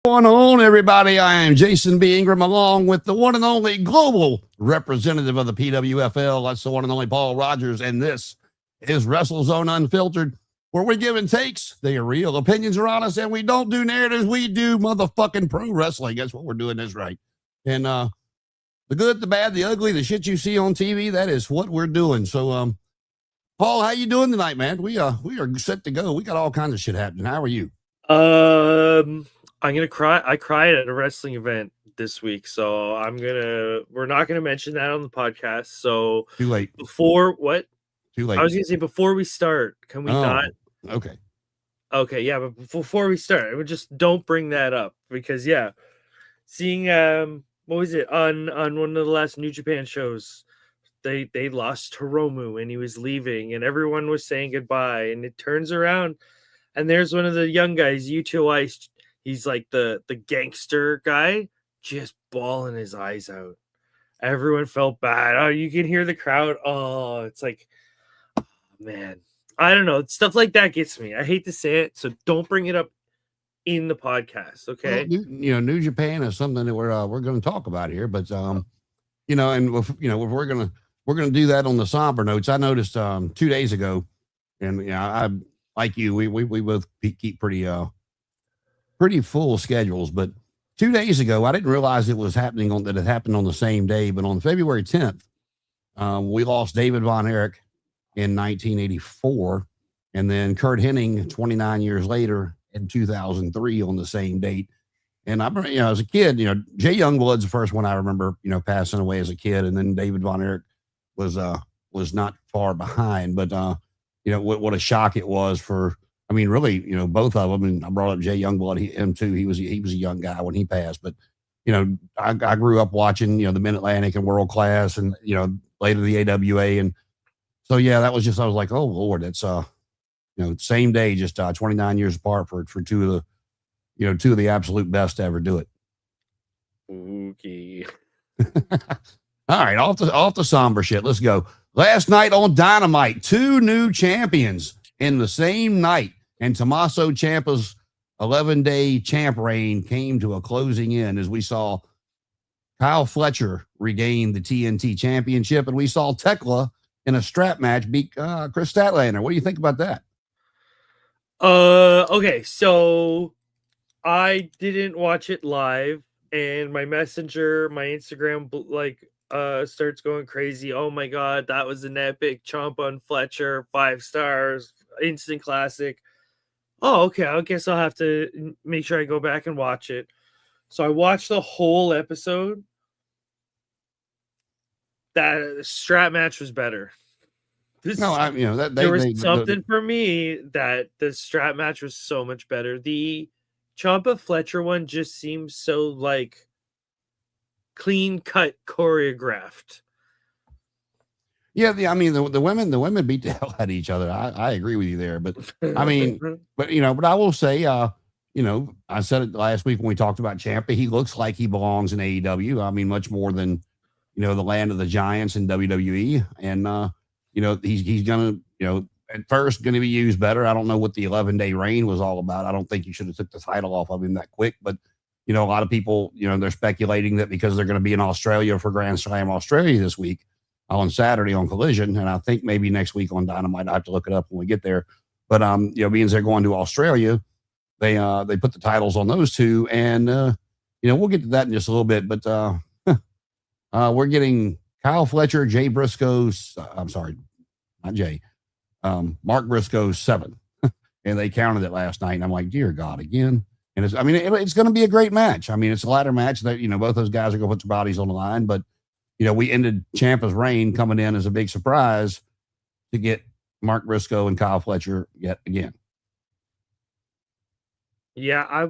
Going on, everybody? I am Jason B. Ingram, along with the one and only global representative of the PWFL. That's the one and only Paul Rogers, and this is WrestleZone Unfiltered, where we give and takes. They are real. Opinions are honest, and we don't do narratives. We do motherfucking pro wrestling. That's what we're doing. This right. And the good, the bad, the ugly, the shit you see on TV, that is what we're doing. So, Paul, how you doing tonight, man? We are set to go. We got all kinds of shit happening. How are you? I'm gonna cry. I cried at a wrestling event this week, so we're not gonna mention that on the podcast. So too late. Too late. I was gonna say before we start, can we not? Okay. Okay, yeah, but before we start, we just don't bring that up because seeing what was it on one of the last New Japan shows? They lost Hiromu and he was leaving, and everyone was saying goodbye, and it turns around, and there's one of the young guys, U2I. He's like the gangster guy, just bawling his eyes out. Everyone felt bad. Oh, you can hear the crowd. Oh, it's like, oh, man. I don't know. Stuff like that gets me. I hate to say it, so don't bring it up in the podcast, okay? Well, New Japan is something that we're going to talk about here, but and if we're going to do that on the somber notes. I noticed 2 days ago, and I like you, we both keep pretty full schedules, but 2 days ago, I didn't realize it was happening that it happened on the same day, but on February 10th, we lost David Von Erich in 1984, and then Curt Henning 29 years later in 2003 on the same date. And I remember, as a kid, Jay Youngblood's the first one I remember, passing away as a kid, and then David Von Erich was not far behind, but what a shock it was for. I mean, really, both of them. And I brought up Jay Youngblood, him too. He was a young guy when he passed. But, I grew up watching, the Mid-Atlantic and World Class and, later the AWA. And so, that was just, I was like, oh, Lord, that's, same day, just 29 years apart for two of the absolute best to ever do it. Okay. All right, off the somber shit. Let's go. Last night on Dynamite, 2 new champions in the same night, and Tommaso Ciampa's 11-day champ reign came to a closing end as we saw Kyle Fletcher regain the TNT championship, and we saw Tekla in a strap match beat Chris Statlander. What do you think about that? Okay, so I didn't watch it live, and my messenger, my Instagram, starts going crazy. Oh my god, that was an epic. Ciampa and Fletcher, 5 stars, instant classic. Oh, okay, I guess I'll have to make sure I go back and watch it. So I watched the whole episode. That strap match was better. There was something for me that the strap match was so much better. The Ciampa Fletcher one just seems so clean cut choreographed. Yeah, the women beat the hell out of each other. I agree with you there, but I mean, but I will say, I said it last week when we talked about Ciampa. He looks like he belongs in AEW. I mean, much more than the land of the giants in WWE, and he's gonna at first going to be used better. I don't know what the 11-day reign was all about. I don't think you should have took the title off of him that quick, but a lot of people, they're speculating that because they're going to be in Australia for Grand Slam Australia this week on Saturday on Collision, and I think maybe next week on Dynamite. I have to look it up when we get there. But being they're going to Australia, they put the titles on those two, and we'll get to that in just a little bit. But we're getting Kyle Fletcher, Jay Briscoe's. I'm sorry, not Jay. Mark Briscoe's 7, and they counted it last night. And I'm like, dear God, again. And it's going to be a great match. I mean, it's a ladder match that both those guys are going to put their bodies on the line, but. We ended Ciampa's reign coming in as a big surprise to get Mark Briscoe and Kyle Fletcher yet again. Yeah, I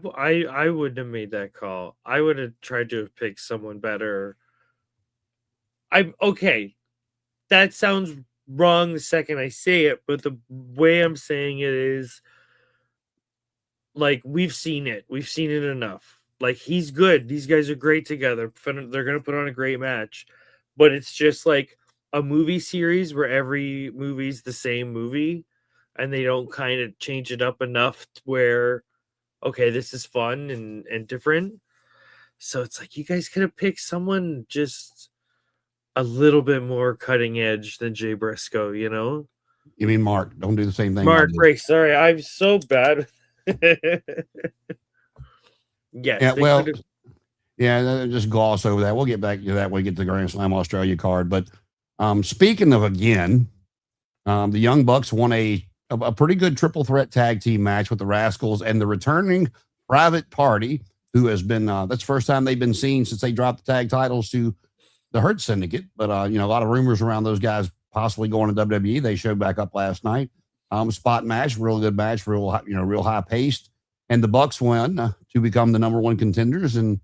wouldn't have made that call. I would have tried to pick someone better. Okay. That sounds wrong the second I say it, but the way I'm saying it is we've seen it. We've seen it enough. He's good. These guys are great together. They're going to put on a great match. But it's just like a movie series where every movie's the same movie and they don't kind of change it up enough where, okay, this is fun and different. So it's like you guys could have picked someone just a little bit more cutting edge than Jay Briscoe, you know? You mean Mark? Don't do the same thing I Mark did. Ray, sorry, I'm so bad. Yes, Yeah, they well, could have. yeah, just gloss over that. We'll get back to that when we get to the Grand Slam Australia card. But speaking of again, the Young Bucks won a pretty good triple threat tag team match with the Rascals and the returning Private Party, who has been that's the first time they've been seen since they dropped the tag titles to the Hurt Syndicate. But a lot of rumors around those guys possibly going to WWE. They showed back up last night. Spot match, real good match, real high paced, and the Bucks win to become the number one contenders. And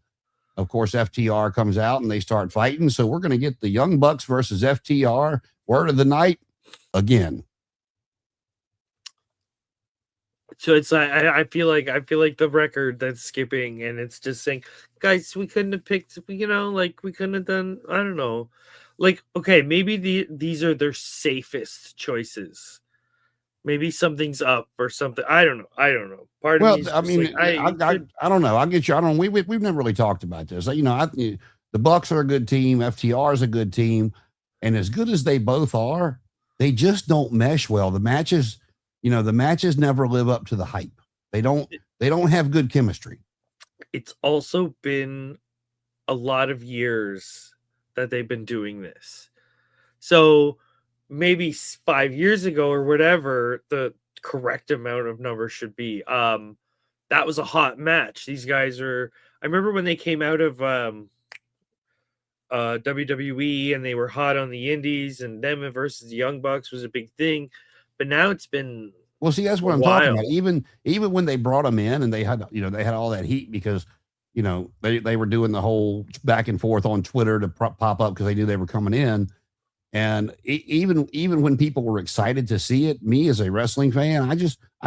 of course, FTR comes out and they start fighting. So we're going to get the Young Bucks versus FTR. Word of the night again. So it's like I feel like the record that's skipping, and it's just saying, guys, we couldn't have picked, like we couldn't have done. I don't know, like okay, maybe these are their safest choices. Maybe something's up or something. I don't know. Part of me Well, is I just mean, like I don't know. I get you. I don't. We've never really talked about this. The Bucks are a good team. FTR is a good team, and as good as they both are, they just don't mesh well. The matches never live up to the hype. They don't have good chemistry. It's also been a lot of years that they've been doing this. So maybe 5 years ago or whatever the correct amount of numbers should be. That was a hot match. These guys are. I remember when they came out of WWE and they were hot on the Indies, and them versus the Young Bucks was a big thing. But now it's been Well, see, that's a what I'm talking while. about. Even when they brought them in and they had all that heat because they were doing the whole back and forth on Twitter to pop up because they knew they were coming in. And even when people were excited to see it, me as a wrestling fan, I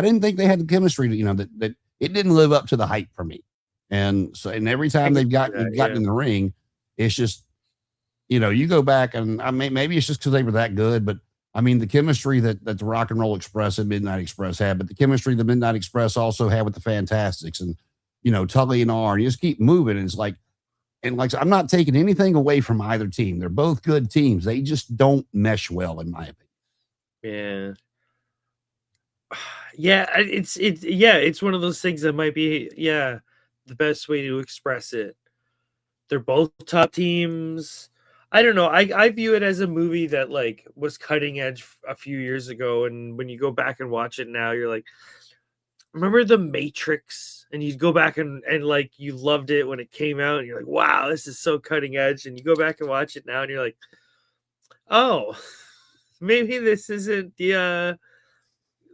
didn't think they had the chemistry that it didn't live up to the hype for me. And so, and every time they've gotten in the ring, it's just, you go back and I mean, maybe it's just because they were that good, but I mean, the chemistry that the Rock and Roll Express and Midnight Express had, but the chemistry the Midnight Express also had with the Fantastics and, Tully and R, and you just keep moving. And it's like, I'm not taking anything away from either team. They're both good teams. They just don't mesh well, in my opinion. Yeah. It's one of those things that might be the best way to express it. They're both top teams. I don't know. I view it as a movie that like was cutting edge a few years ago, and when you go back and watch it now, you're like, remember The Matrix? And you go back and like you loved it when it came out, and you're like, wow, this is so cutting edge. And you go back and watch it now, and you're like, oh, maybe this isn't the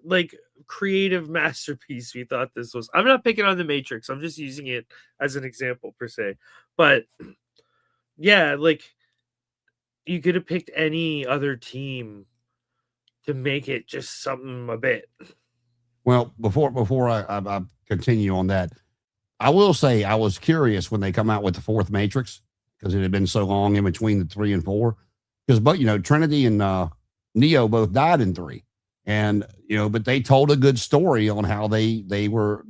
like creative masterpiece we thought this was. I'm not picking on The Matrix. I'm just using it as an example per se. But yeah, like you could have picked any other team to make it just something a bit. Well, before I continue on that, I will say I was curious when they come out with the fourth Matrix because it had been so long in between the 3 and 4. But Trinity and Neo both died in 3, and but they told a good story on how they were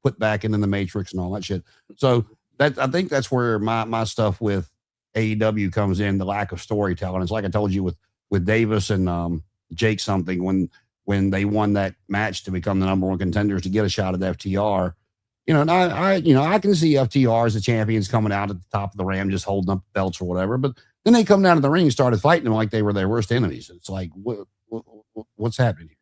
put back into the Matrix and all that shit. So I think that's where my stuff with AEW comes in, the lack of storytelling. It's like I told you with Davis and Jake something when they won that match to become the number one contenders to get a shot at FTR. And I can see FTR as the champions coming out at the top of the ram, just holding up belts or whatever. But then they come down to the ring and started fighting them like they were their worst enemies. It's like, what's happening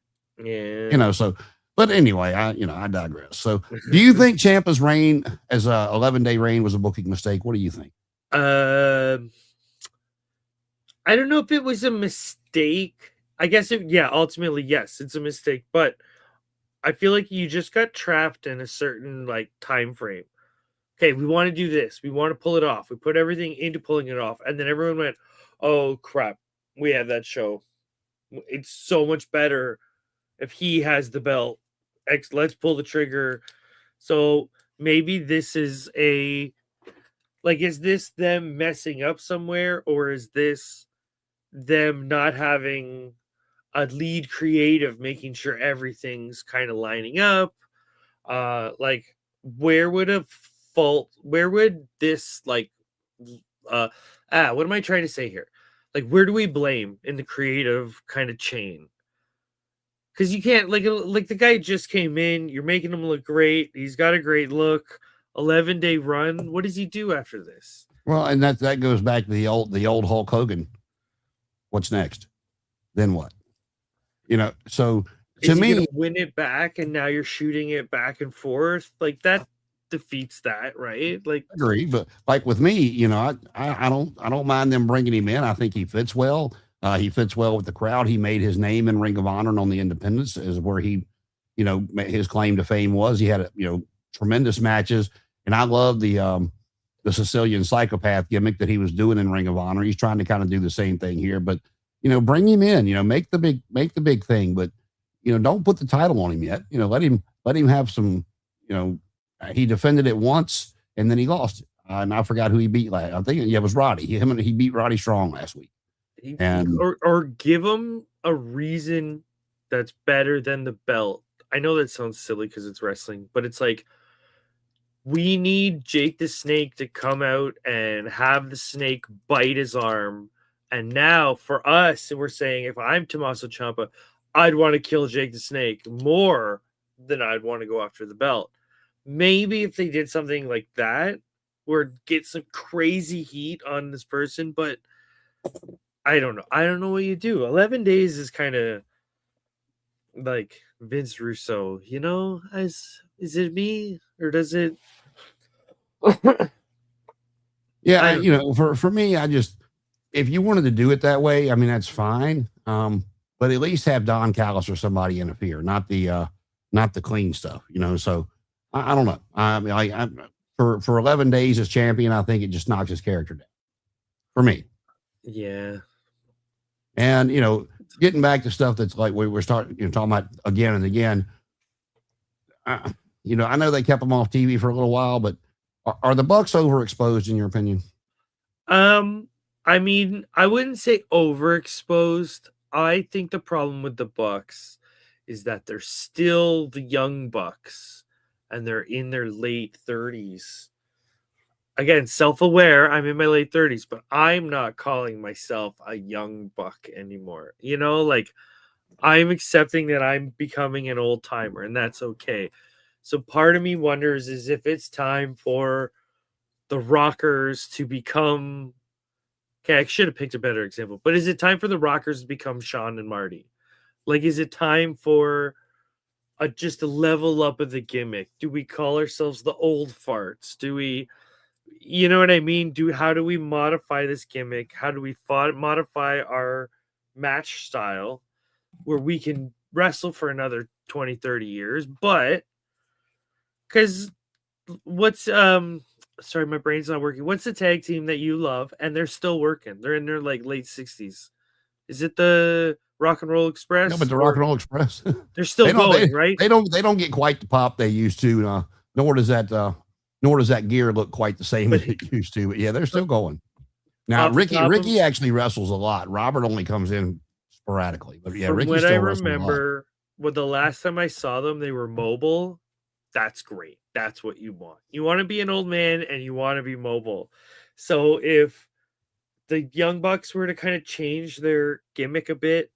here? Yeah. But anyway, I digress. So do you think Ciampa's reign as a 11-day reign was a booking mistake? What do you think? I don't know if it was a mistake. I guess ultimately, yes, it's a mistake, but I feel like you just got trapped in a certain like time frame. Okay, we want to do this. We want to pull it off. We put everything into pulling it off. And then everyone went, oh crap, we have that show. It's so much better if he has the belt. Let's pull the trigger. So maybe this is is this them messing up somewhere, or is this them not having a lead creative making sure everything's kind of lining up? where would this like what am I trying to say here? Like, where do we blame in the creative kind of chain? Because you can't like the guy just came in, you're making him look great, he's got a great look, 11-day run. What does he do after this? Well, and that goes back to the old Hulk Hogan. What's next? Then what? So to Is he me, gonna win it back, and now you're shooting it back and forth? Like, that defeats that, right? Like, I agree, but like with me, I don't mind them bringing him in. I think he fits well. He fits well with the crowd. He made his name in Ring of Honor and on the Independents, is where he, his claim to fame was. He had tremendous matches, and I love the Sicilian psychopath gimmick that he was doing in Ring of Honor. He's trying to kind of do the same thing here, but bring him in. Make the big thing, but don't put the title on him yet. Let him have some. He defended it once and then he lost it, and I forgot who he beat last. I think it was Roddy. He beat Roddy Strong last week. Or give him a reason that's better than the belt. I know that sounds silly because it's wrestling, but it's like, we need Jake the Snake to come out and have the Snake bite his arm. And now for us, we're saying, if I'm Tommaso Ciampa, I'd want to kill Jake the Snake more than I'd want to go after the belt. Maybe if they did something like that, or get some crazy heat on this person, but I don't know. I don't know what you do. 11 days is kind of like Vince Russo, is it me or does it? Yeah, for me, if you wanted to do it that way, I mean, that's fine. But at least have Don Callis or somebody interfere, not the clean stuff, So I don't know. I mean, for 11 days as champion, I think it just knocks his character down for me. Yeah. And, getting back to stuff that's like we were starting, talking about again and again, I know they kept them off TV for a little while, but are the Bucks overexposed in your opinion? I mean, I wouldn't say overexposed. I think the problem with the Bucks is that they're still the young Bucks and they're in their late 30s. Again, self-aware, I'm in my late 30s, but I'm not calling myself a young buck anymore. Like, I'm accepting that I'm becoming an old timer, and that's okay. So part of me wonders is if it's time for the Rockers to become... Okay, I should have picked a better example, but is it time for the Rockers to become Sean and Marty? Like, is it time for just a level up of the gimmick? Do we call ourselves the old farts? Do we... You know what I mean? How do we modify this gimmick? How do we modify our match style where we can wrestle for another 20, 30 years? But because what's sorry, my brain's not working. What's the tag team that you love and they're still working? They're in their like late 60s. Is it the Rock and Roll Express? No, but the Rock and Roll Express. They're still going, right? They don't get quite the pop they used to, nor does that gear look quite the same as it used to. But yeah, they're still going. Now, Ricky actually wrestles a lot. Robert only comes in sporadically. But yeah, Ricky still wrestles a lot. I remember, the last time I saw them, they were mobile. That's great. That's what you want. You want to be an old man and you want to be mobile. So if the Young Bucks were to kind of change their gimmick a bit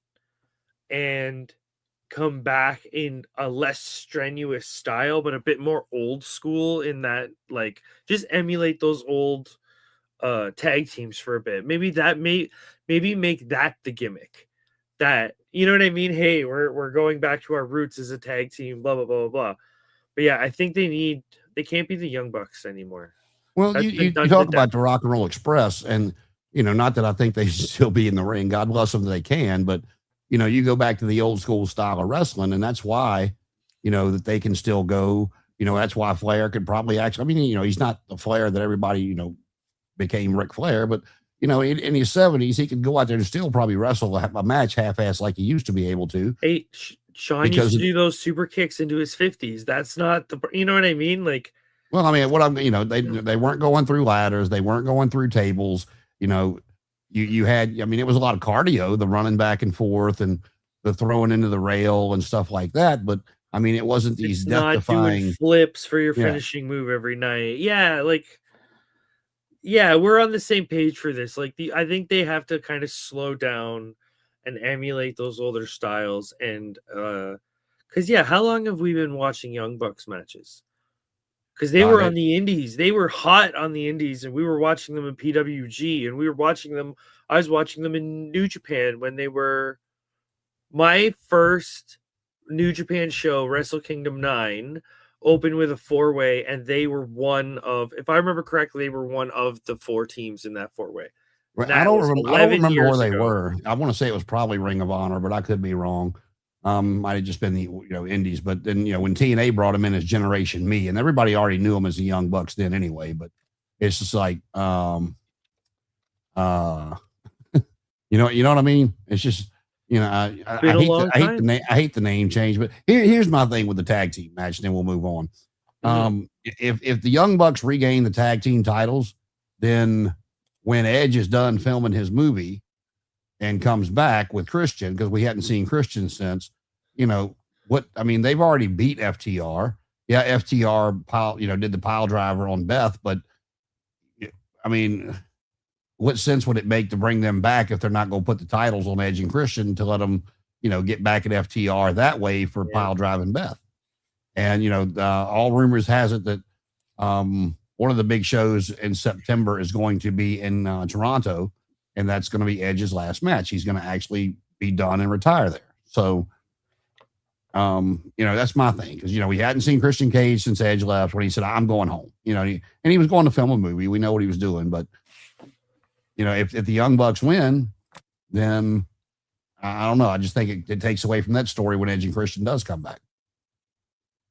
and come back in a less strenuous style, but a bit more old school in that, like, just emulate those old tag teams for a bit. Maybe make that the gimmick. That, you know what I mean? Hey, we're going back to our roots as a tag team, blah, blah, blah, blah, blah. But yeah, I think they can't be the Young Bucks anymore. Well, you talk about the Rock and Roll Express, and, not that I think they should still be in the ring. God bless them, they can, but you go back to the old school style of wrestling, and that's why, that they can still go. That's why Flair could probably actually, I mean, he's not the Flair that everybody, became Ric Flair, but, in his 70s, he could go out there and still probably wrestle a match half-ass like he used to be able to. Hey, Sean used to do those super kicks into his 50s. That's not the, you know what I mean? Like, well, I mean, they weren't going through ladders. They weren't going through tables. You had, I mean, it was a lot of cardio, the running back and forth and the throwing into the rail and stuff like that. But I mean, it wasn't these It's not doing death-defying. flips for your Yeah. finishing move every night. Yeah, like, yeah, we're on the same page for this. Like, I think they have to kind of slow down and emulate those older styles. And because yeah, how long have we been watching Young Bucks matches? Because they were on the indies, they were hot on the indies, and we were watching them in PWG, and we were watching them. I was watching them in New Japan when they were my first New Japan show, Wrestle Kingdom 9, opened with a 4-way, and they were one of, if I remember correctly, they were one of the 4 teams in that 4-way. I don't remember where they were. I want to say it was probably Ring of Honor, but I could be wrong. Might have just been the indies. But then when TNA brought him in as Generation Me, and everybody already knew him as the Young Bucks then anyway. But it's just like you know what I mean? It's just I hate the name change. But here's my thing with the tag team match, and then we'll move on. If the Young Bucks regain the tag team titles, then when Edge is done filming his movie and comes back with Christian, because we hadn't seen Christian since, they've already beat FTR. Yeah, FTR did the pile driver on Beth, but I mean, what sense would it make to bring them back if they're not going to put the titles on Edge and Christian to let them, get back at FTR that way for pile driving Beth? And, all rumors has it that one of the big shows in September is going to be in Toronto, and that's going to be Edge's last match. He's going to actually be done and retire there. So, that's my thing. Because, we hadn't seen Christian Cage since Edge left when he said, I'm going home, and he was going to film a movie. We know what he was doing. But, if the Young Bucks win, then I don't know. I just think it takes away from that story when Edge and Christian does come back.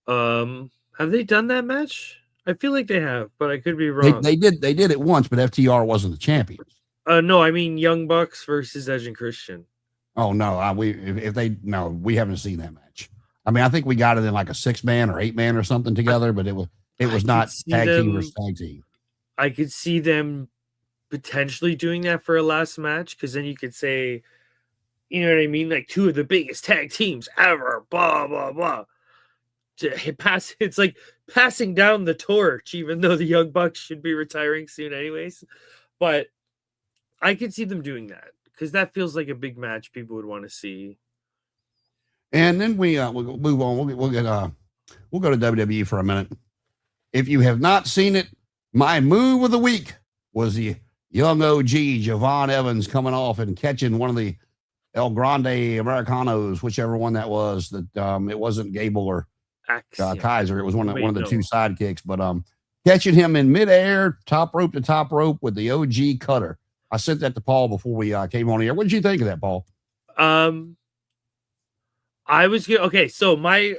Have they done that match? I feel like they have, but I could be wrong. They did it once, but FTR wasn't the champions. No, I mean Young Bucks versus Edge and Christian. Oh no, we haven't seen that match. I mean, I think we got it in like a 6-man or 8-man or something together, but it was not tag team versus tag team. I could see them potentially doing that for a last match, because then you could say, you know what I mean, like 2 of the biggest tag teams ever, blah blah blah. It's like passing down the torch, even though the Young Bucks should be retiring soon anyways. But I could see them doing that, because that feels like a big match people would want to see. And then we'll move on. We'll go to WWE for a minute. If you have not seen it, my move of the week was the young OG Javon Evans coming off and catching one of the El Grande Americanos, whichever one that was. That it wasn't Gable or Kaiser. It was one of the 2 sidekicks, but catching him in midair, top rope to top rope with the OG cutter. I sent that to Paul before we came on here. What did you think of that, Paul? I was good. Okay, so I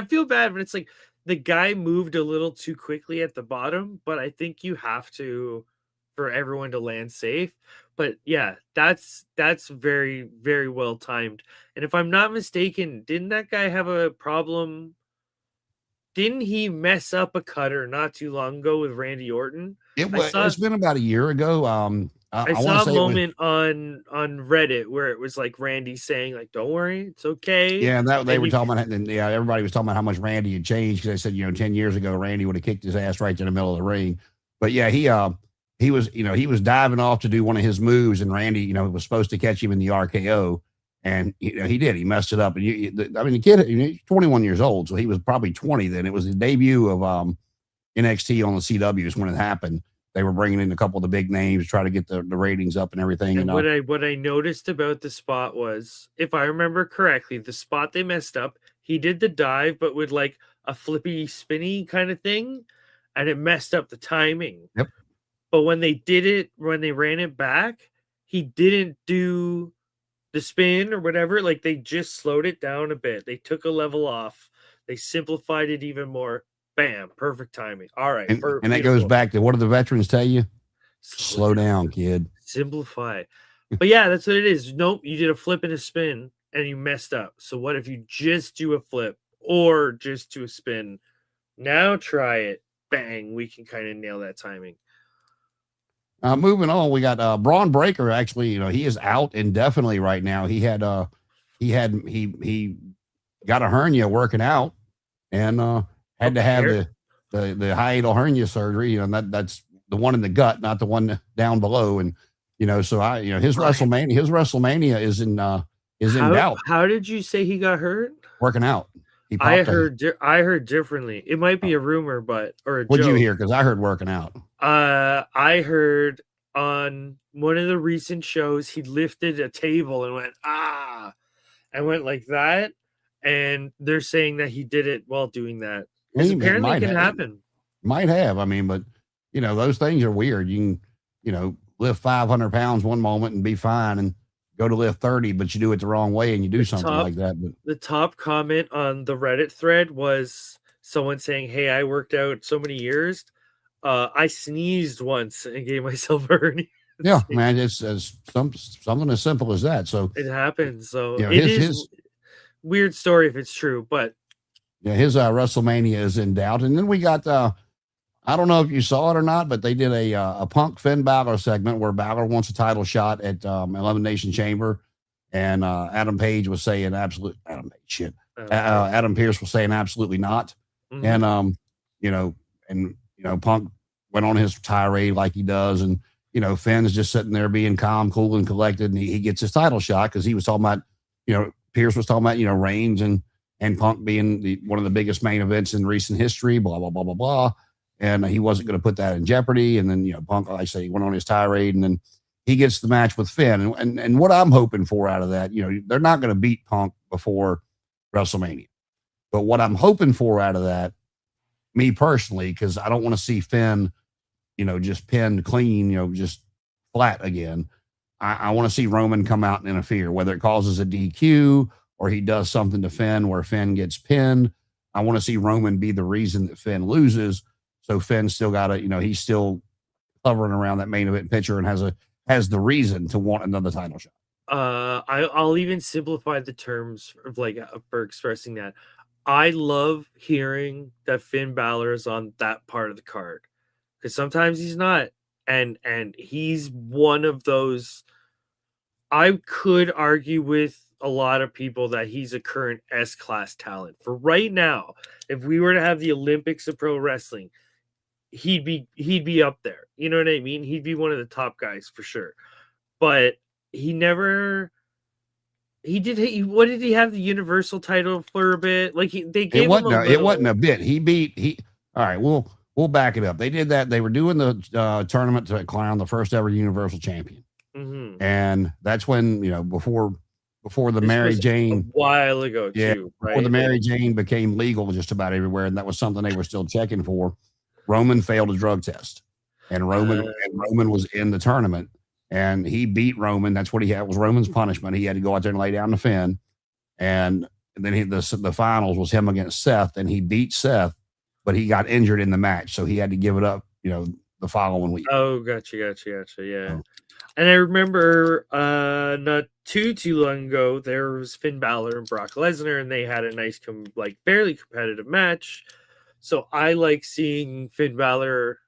feel bad, but it's like the guy moved a little too quickly at the bottom, but I think you have to for everyone to land safe. But yeah, that's very, very well timed. And if I'm not mistaken, didn't that guy have a problem? Didn't he mess up a cutter not too long ago with Randy Orton? It's been about a year ago. I saw a moment on Reddit where it was like Randy saying, like, "Don't worry, it's okay." Yeah, and they were talking about, and everybody was talking about how much Randy had changed, because they said 10 years ago Randy would have kicked his ass right in the middle of the ring. But yeah, he was diving off to do one of his moves, and Randy was supposed to catch him in the RKO, and he did. He messed it up, and the kid, he's 21 years old, so he was probably 20 then. It was the debut of NXT on the CWs when it happened. They were bringing in a couple of the big names, try to get the ratings up and everything. And what I noticed about the spot was, if I remember correctly, the spot they messed up, he did the dive, but with like a flippy, spinny kind of thing, and it messed up the timing. Yep. But when they ran it back, he didn't do the spin or whatever. Like, they just slowed it down a bit. They took a level off. They simplified it even more. Bam, perfect timing. All right. And that goes back to, what do the veterans tell you? Slow down, kid. Simplify. But yeah, that's what it is. Nope, you did a flip and a spin and you messed up. So what if you just do a flip or just do a spin? Now try it. Bang, we can kind of nail that timing. Moving on, we got Braun Breaker. Actually, he is out indefinitely right now. He got a hernia working out, and had to have Okay. the hiatal hernia surgery. You know, that's the one in the gut, not the one down below. And so his Right. WrestleMania is in doubt. How did you say he got hurt? Working out, he I popped a. heard I heard differently. It might be a rumor, but or a What'd you joke. hear? Because I heard working out. I heard on one of the recent shows he lifted a table and went and went like that, and they're saying that he did it while doing that. Because apparently it can happen. Might have. I mean, but those things are weird. You can lift 500 pounds one moment and be fine, and go to lift 30, but you do it the wrong way and you do something like that. But the top comment on the Reddit thread was someone saying, "Hey, I worked out so many years. I sneezed once and gave myself a hernia." Yeah, man, it's something as simple as that. So it happens. So his weird story if it's true, but his WrestleMania is in doubt. And then we got I don't know if you saw it or not, but they did a Punk Finn Balor segment where Balor wants a title shot at Elimination Chamber, and Adam Pierce was saying absolutely not, and Punk went on his tirade like he does, and Finn's just sitting there being calm, cool, and collected, and he gets his title shot because he was talking about Pierce was talking about Reigns and Punk being one of the biggest main events in recent history, blah blah blah blah blah. And he wasn't going to put that in jeopardy. And then, Punk, like I say, he went on his tirade, and then he gets the match with Finn. And what I'm hoping for out of that, they're not going to beat Punk before WrestleMania. But what I'm hoping for out of that, me personally, because I don't want to see Finn, just pinned clean, just flat again. I want to see Roman come out and interfere, whether it causes a DQ or he does something to Finn where Finn gets pinned. I want to see Roman be the reason that Finn loses. So Finn still got he's still hovering around that main event picture and has the reason to want another title shot. I'll even simplify the terms of for expressing that. I love hearing that Finn Balor is on that part of the card, because sometimes he's not, and he's one of those. I could argue with a lot of people that he's a current S-class talent. For right now, if we were to have the Olympics of pro wrestling, he'd be up there. You know what I mean? He'd be one of the top guys for sure. But what did he have the Universal title for a bit? They gave him it wasn't a bit. All right, we'll back it up. They did that. They were doing the tournament to crown the first ever Universal champion. Mm-hmm. And that's when, before the Mary Jane a while ago too, right? Before the Mary Jane became legal just about everywhere, and that was something they were still checking for. Roman failed a drug test, and Roman was in the tournament, and he beat Roman. That's what he had, was Roman's punishment. He had to go out there and lay down the Finn, and then the finals was him against Seth, and he beat Seth, but he got injured in the match, so he had to give it up, the following week. Oh, gotcha, yeah. Oh. And I remember not too long ago, there was Finn Balor and Brock Lesnar, and they had a nice, fairly competitive match. So I like seeing Finn Balor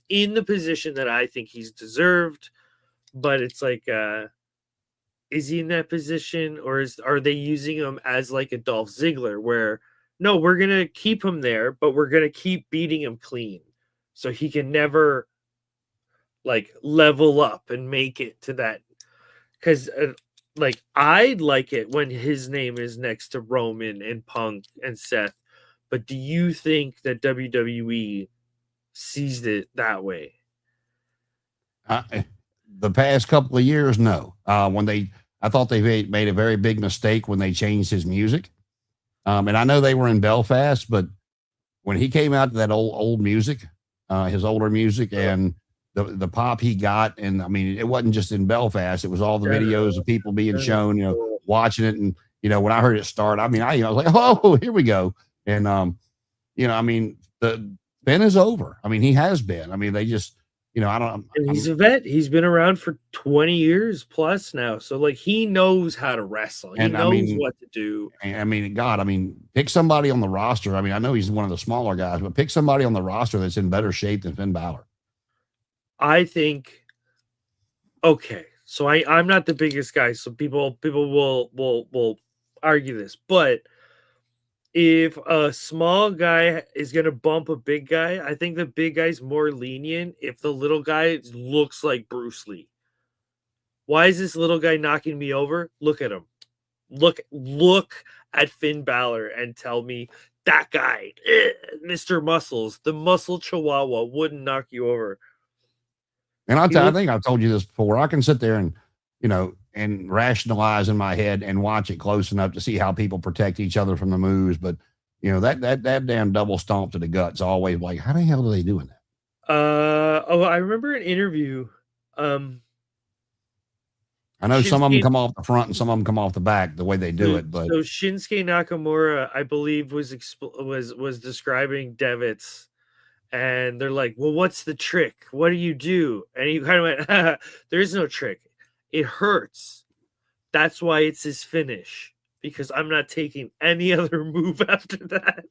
in the position that I think he's deserved. But it's is he in that position, or are they using him as a Dolph Ziggler, where no, we're gonna keep him there, but we're gonna keep beating him clean, so he can never level up and make it to that. Because I'd like it when his name is next to Roman and Punk and Seth. But do you think that WWE sees it that way? The past couple of years, no. I thought they made a very big mistake when they changed his music. And I know they were in Belfast, but when he came out to that old music, his older music, and the pop he got, and I mean, it wasn't just in Belfast; it was all the videos of people being shown, watching it, and when I heard it start, I mean, I was like, oh, here we go. And, I mean, Ben is over. I mean, he has been. I mean, they just, I don't. And he's a vet. He's been around for 20 years plus now. So, he knows how to wrestle. He knows what to do. I mean, pick somebody on the roster. I mean, I know he's one of the smaller guys, but pick somebody on the roster that's in better shape than Finn Balor. I think, okay. So I'm not the biggest guy. So people will argue this, but if a small guy is gonna bump a big guy, I think the big guy's more lenient if the little guy looks like Bruce Lee. Why is this little guy knocking me over? Look at him. Look at Finn Balor and tell me that guy, Mr. Muscles, the muscle chihuahua, wouldn't knock you over. And I think I've told you this before. I can sit there and, and rationalize in my head and watch it close enough to see how people protect each other from the moves. But, that damn double stomp to the guts, always like, how the hell are they doing that? I remember an interview. I know some of them come off the front and some of them come off the back, the way they do it. But so Shinsuke Nakamura, I believe, was describing Devitt's, and they're like, "Well, what's the trick? What do you do?" And he kind of went, "There is no trick. It hurts. That's why it's his finish, because I'm not taking any other move after that."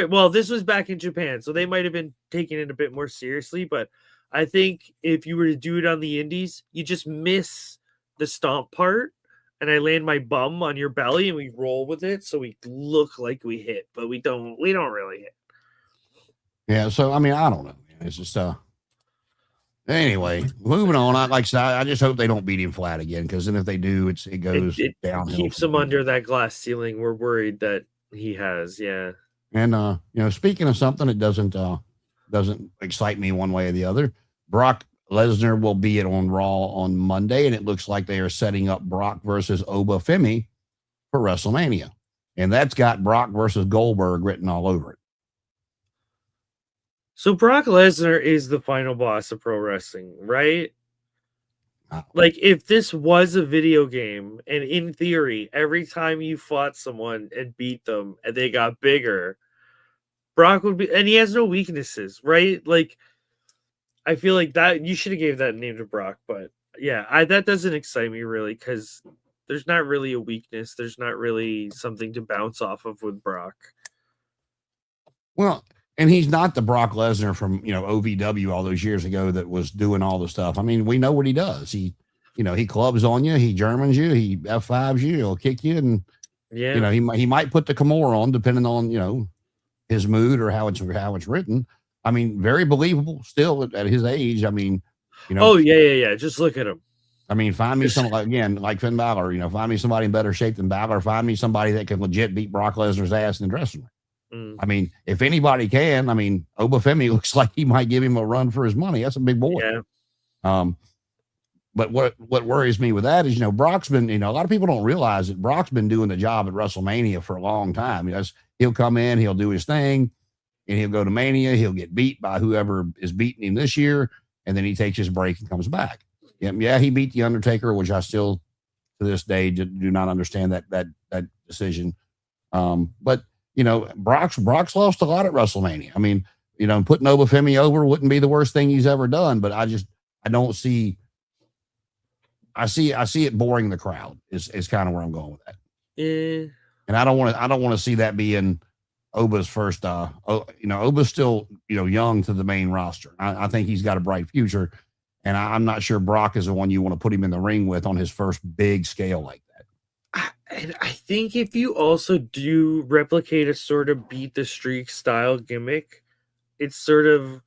Well, this was back in Japan, so they might have been taking it a bit more seriously. But I think if you were to do it on the indies, you just miss the stomp part, and I land my bum on your belly and we roll with it so we look like we hit, but we don't really hit. Yeah, so I mean, I don't know. It's just anyway, moving on. I just hope they don't beat him flat again, because then if they do, it goes downhill. Keeps him under that glass ceiling we're worried that he has. Yeah. And speaking of something that doesn't excite me one way or the other, Brock Lesnar will be on Raw on Monday, and it looks like they are setting up Brock versus Obafemi for WrestleMania. And that's got Brock versus Goldberg written all over it. So Brock Lesnar is the final boss of pro wrestling, right? Like, if this was a video game, and in theory, every time you fought someone and beat them and they got bigger, Brock would be, and he has no weaknesses, right? Like, I feel like that you should have gave that name to Brock, but yeah, that doesn't excite me really, because there's not really a weakness. There's not really something to bounce off of with Brock. Well, and he's not the Brock Lesnar from OVW all those years ago that was doing all the stuff. I mean, we know what he does. He clubs on you, he Germans you, he F5s you, he'll kick you, and he might put the Kimura on depending on his mood or how it's written. I mean, very believable still at his age. I mean, Oh yeah. Just look at him. I mean, find me like Finn Balor. Find me somebody in better shape than Balor. Find me somebody that can legit beat Brock Lesnar's ass in the dressing room. I mean, if anybody can, I mean, Obafemi looks like he might give him a run for his money. That's a big boy. Yeah. But what worries me with that is, Brock's been, a lot of people don't realize that Brock's been doing the job at WrestleMania for a long time. He'll come in, he'll do his thing, and he'll go to Mania. He'll get beat by whoever is beating him this year, and then he takes his break and comes back. Yeah, he beat The Undertaker, which I still, to this day, do not understand that decision. But Brock's lost a lot at WrestleMania. I mean, putting Obafemi over wouldn't be the worst thing he's ever done, but I don't see. I see it boring the crowd is kind of where I'm going with that. Yeah. And I don't want to see that being Oba's first. Oba's still young to the main roster. I think he's got a bright future, and I'm not sure Brock is the one you want to put him in the ring with on his first big scale like that. And I think if you also do replicate a sort of beat the streak style gimmick, it's sort of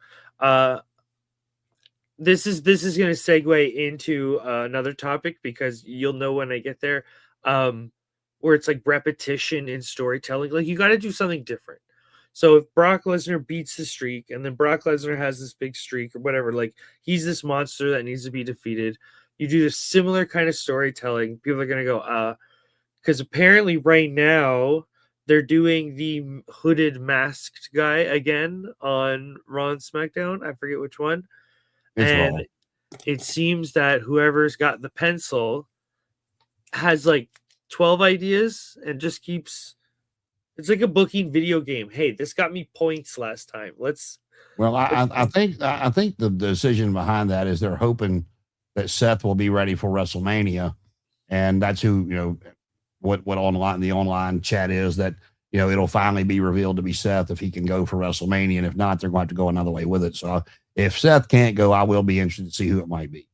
this is going to segue into another topic, because you'll know when I get there, where it's like repetition in storytelling. Like, you got to do something different. So if Brock Lesnar beats the streak, and then Brock Lesnar has this big streak or whatever, like, he's this monster that needs to be defeated, you do this similar kind of storytelling, people are going to go, because apparently right now they're doing the hooded masked guy again on Raw and SmackDown. I forget which one. And it seems that whoever's got the pencil has like 12 ideas and just keeps. It's like a booking video game. Hey, this got me points last time. I think the decision behind that is they're hoping that Seth will be ready for WrestleMania, and that's who what the online chat is, that it'll finally be revealed to be Seth if he can go for WrestleMania, and if not, they're going to have to go another way with it. So if Seth can't go, I will be interested to see who it might be.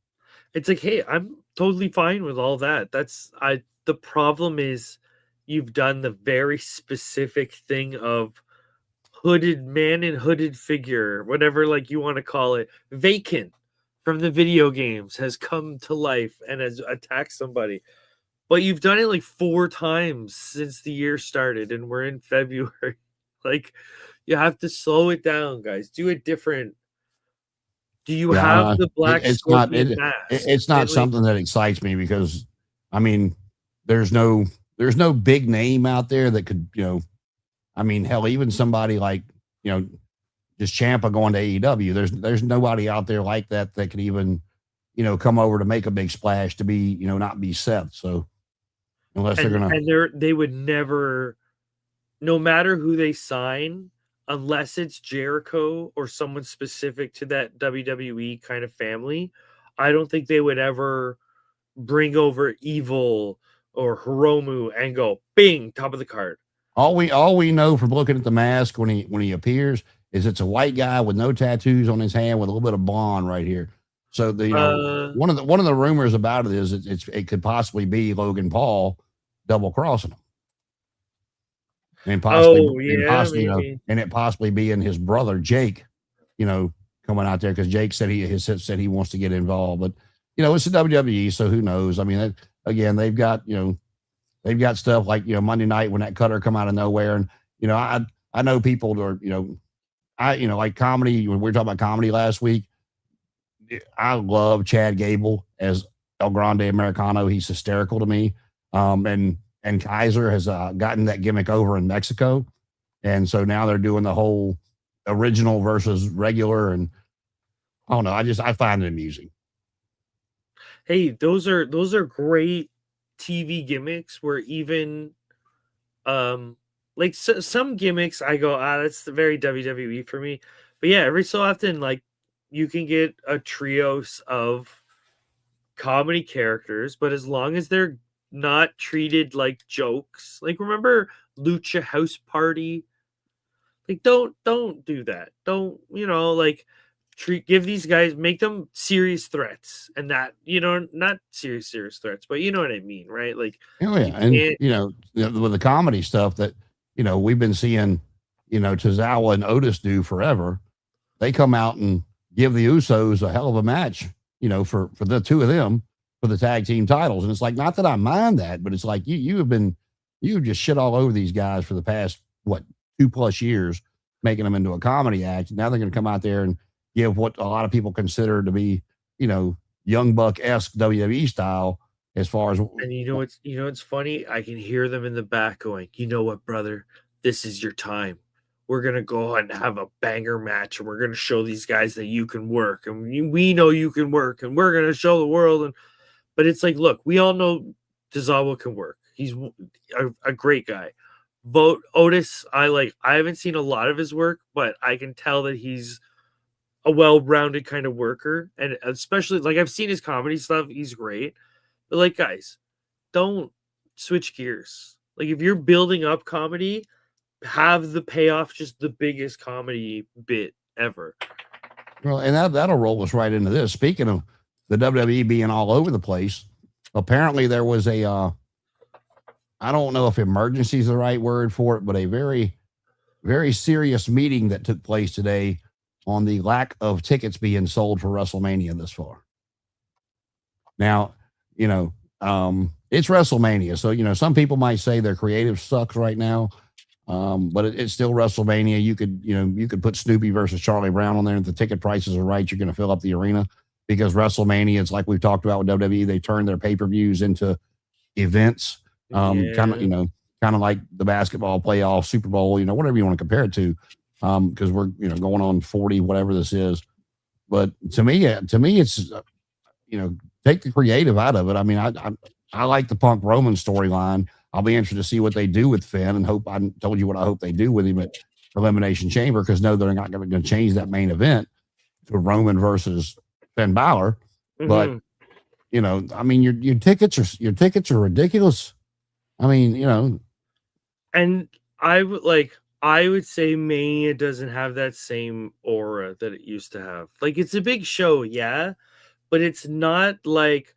It's like, hey, I'm totally fine with all that. The problem is you've done the very specific thing of hooded man and hooded figure, whatever like you want to call it, vacant from the video games has come to life and has attacked somebody. But you've done it like 4 times since the year started and we're in February. Like you have to slow it down, guys. Do it different. Do you have Yeah, the black it's not scorpion mask? it's And not like something that excites me because I mean, there's no big name out there that could, I mean, hell, even somebody like, just Ciampa going to AEW. There's nobody out there like that that could even, come over to make a big splash to be, not be Seth. So unless they're gonna, they would never, no matter who they sign, unless it's Jericho or someone specific to that WWE kind of family, I don't think they would ever bring over Evil or Hiromu and go bing top of the card. all we know from looking at the mask when he appears is it's a white guy with no tattoos on his hand with a little bit of blonde right here. So the one of the rumors about it is it could possibly be Logan Paul double crossing him. And possibly, maybe. and it possibly being his brother Jake, coming out there because Jake said he wants to get involved. But it's the WWE, so who knows? I mean, again, they've got stuff like Monday night when that cutter come out of nowhere, and I know people are like comedy. When we were talking about comedy last week, I love Chad Gable as El Grande Americano. He's hysterical to me. And Kaiser has gotten that gimmick over in Mexico. And so now they're doing the whole original versus regular. And I don't know. I find it amusing. Hey, those are great TV gimmicks where even like some gimmicks I go, that's the very WWE for me. But yeah, every so often, like you can get a trios of comedy characters, but as long as they're not treated like jokes, like remember Lucha House Party? Like don't do that. Don't, like give these guys, make them serious threats, and that, not serious threats, but you know what I mean, right? Like Oh yeah, and with the comedy stuff that we've been seeing, Tozawa and Otis do forever. They come out and give the Usos a hell of a match, for the two of them for the tag team titles, and it's like not that I mind that, but it's like you've just shit all over these guys for the past 2+ years, making them into a comedy act. Now they're going to come out there and give what a lot of people consider to be, Young Buck-esque WWE style as far as. And it's funny. I can hear them in the back going, "You know what, brother? This is your time. We're gonna go and have a banger match, and we're gonna show these guys that you can work, and we know you can work, and we're gonna show the world." But it's like, look, we all know Tozawa can work. He's a great guy. Vote Otis. I haven't seen a lot of his work, but I can tell that he's a well-rounded kind of worker, and especially like I've seen his comedy stuff. He's great, but like guys, don't switch gears. Like if you're building up comedy, have the payoff just the biggest comedy bit ever. Well, and that'll roll us right into this. Speaking of the WWE being all over the place, apparently there was a I don't know if emergency is the right word for it, but a very, very serious meeting that took place today on the lack of tickets being sold for WrestleMania this far. Now, it's WrestleMania. So, some people might say their creative sucks right now. But it's still WrestleMania. You could put Snoopy versus Charlie Brown on there. If the ticket prices are right, you're going to fill up the arena because WrestleMania, it's like we've talked about with WWE. They turn their pay-per-views into events. Kind of like the basketball playoff, Super Bowl, whatever you want to compare it to. Because we're, going on 40, whatever this is. But to me, it's, take the creative out of it. I mean, I like the Punk Roman storyline. I'll be interested to see what they do with Finn and hope I told you what I hope they do with him at Elimination Chamber because no, they're not going to change that main event to Roman versus Finn Balor. Mm-hmm. But I mean, your tickets are ridiculous. I mean, and I would say Mania doesn't have that same aura that it used to have. Like it's a big show, yeah, but it's not like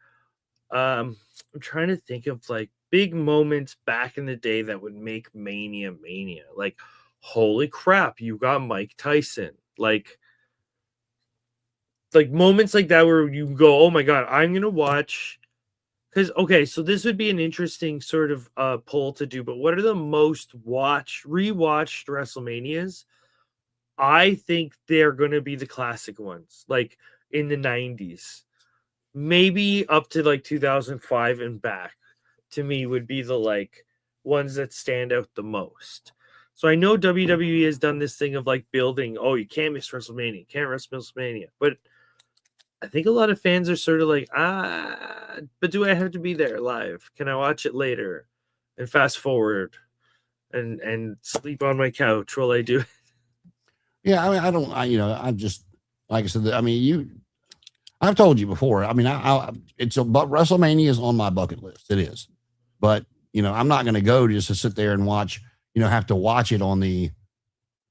I'm trying to think of like big moments back in the day that would make Mania Mania. Like, holy crap, you got Mike Tyson. Like moments like that where you go, oh my god, I'm gonna watch. Because okay, so this would be an interesting sort of poll to do. But what are the most rewatched WrestleManias? I think they're gonna be the classic ones, like in the 90s, maybe up to like 2005 and back. To me, would be the like ones that stand out the most. So I know WWE has done this thing of like building. Oh, you can't miss WrestleMania, you can't miss WrestleMania, but I think a lot of fans are sort of like, but do I have to be there live? Can I watch it later and fast forward and sleep on my couch while I do it? Yeah, I mean, I just like I said. I mean, I've told you before. I mean, but WrestleMania is on my bucket list. It is, but I'm not going to go just to sit there and watch. Have to watch it on the,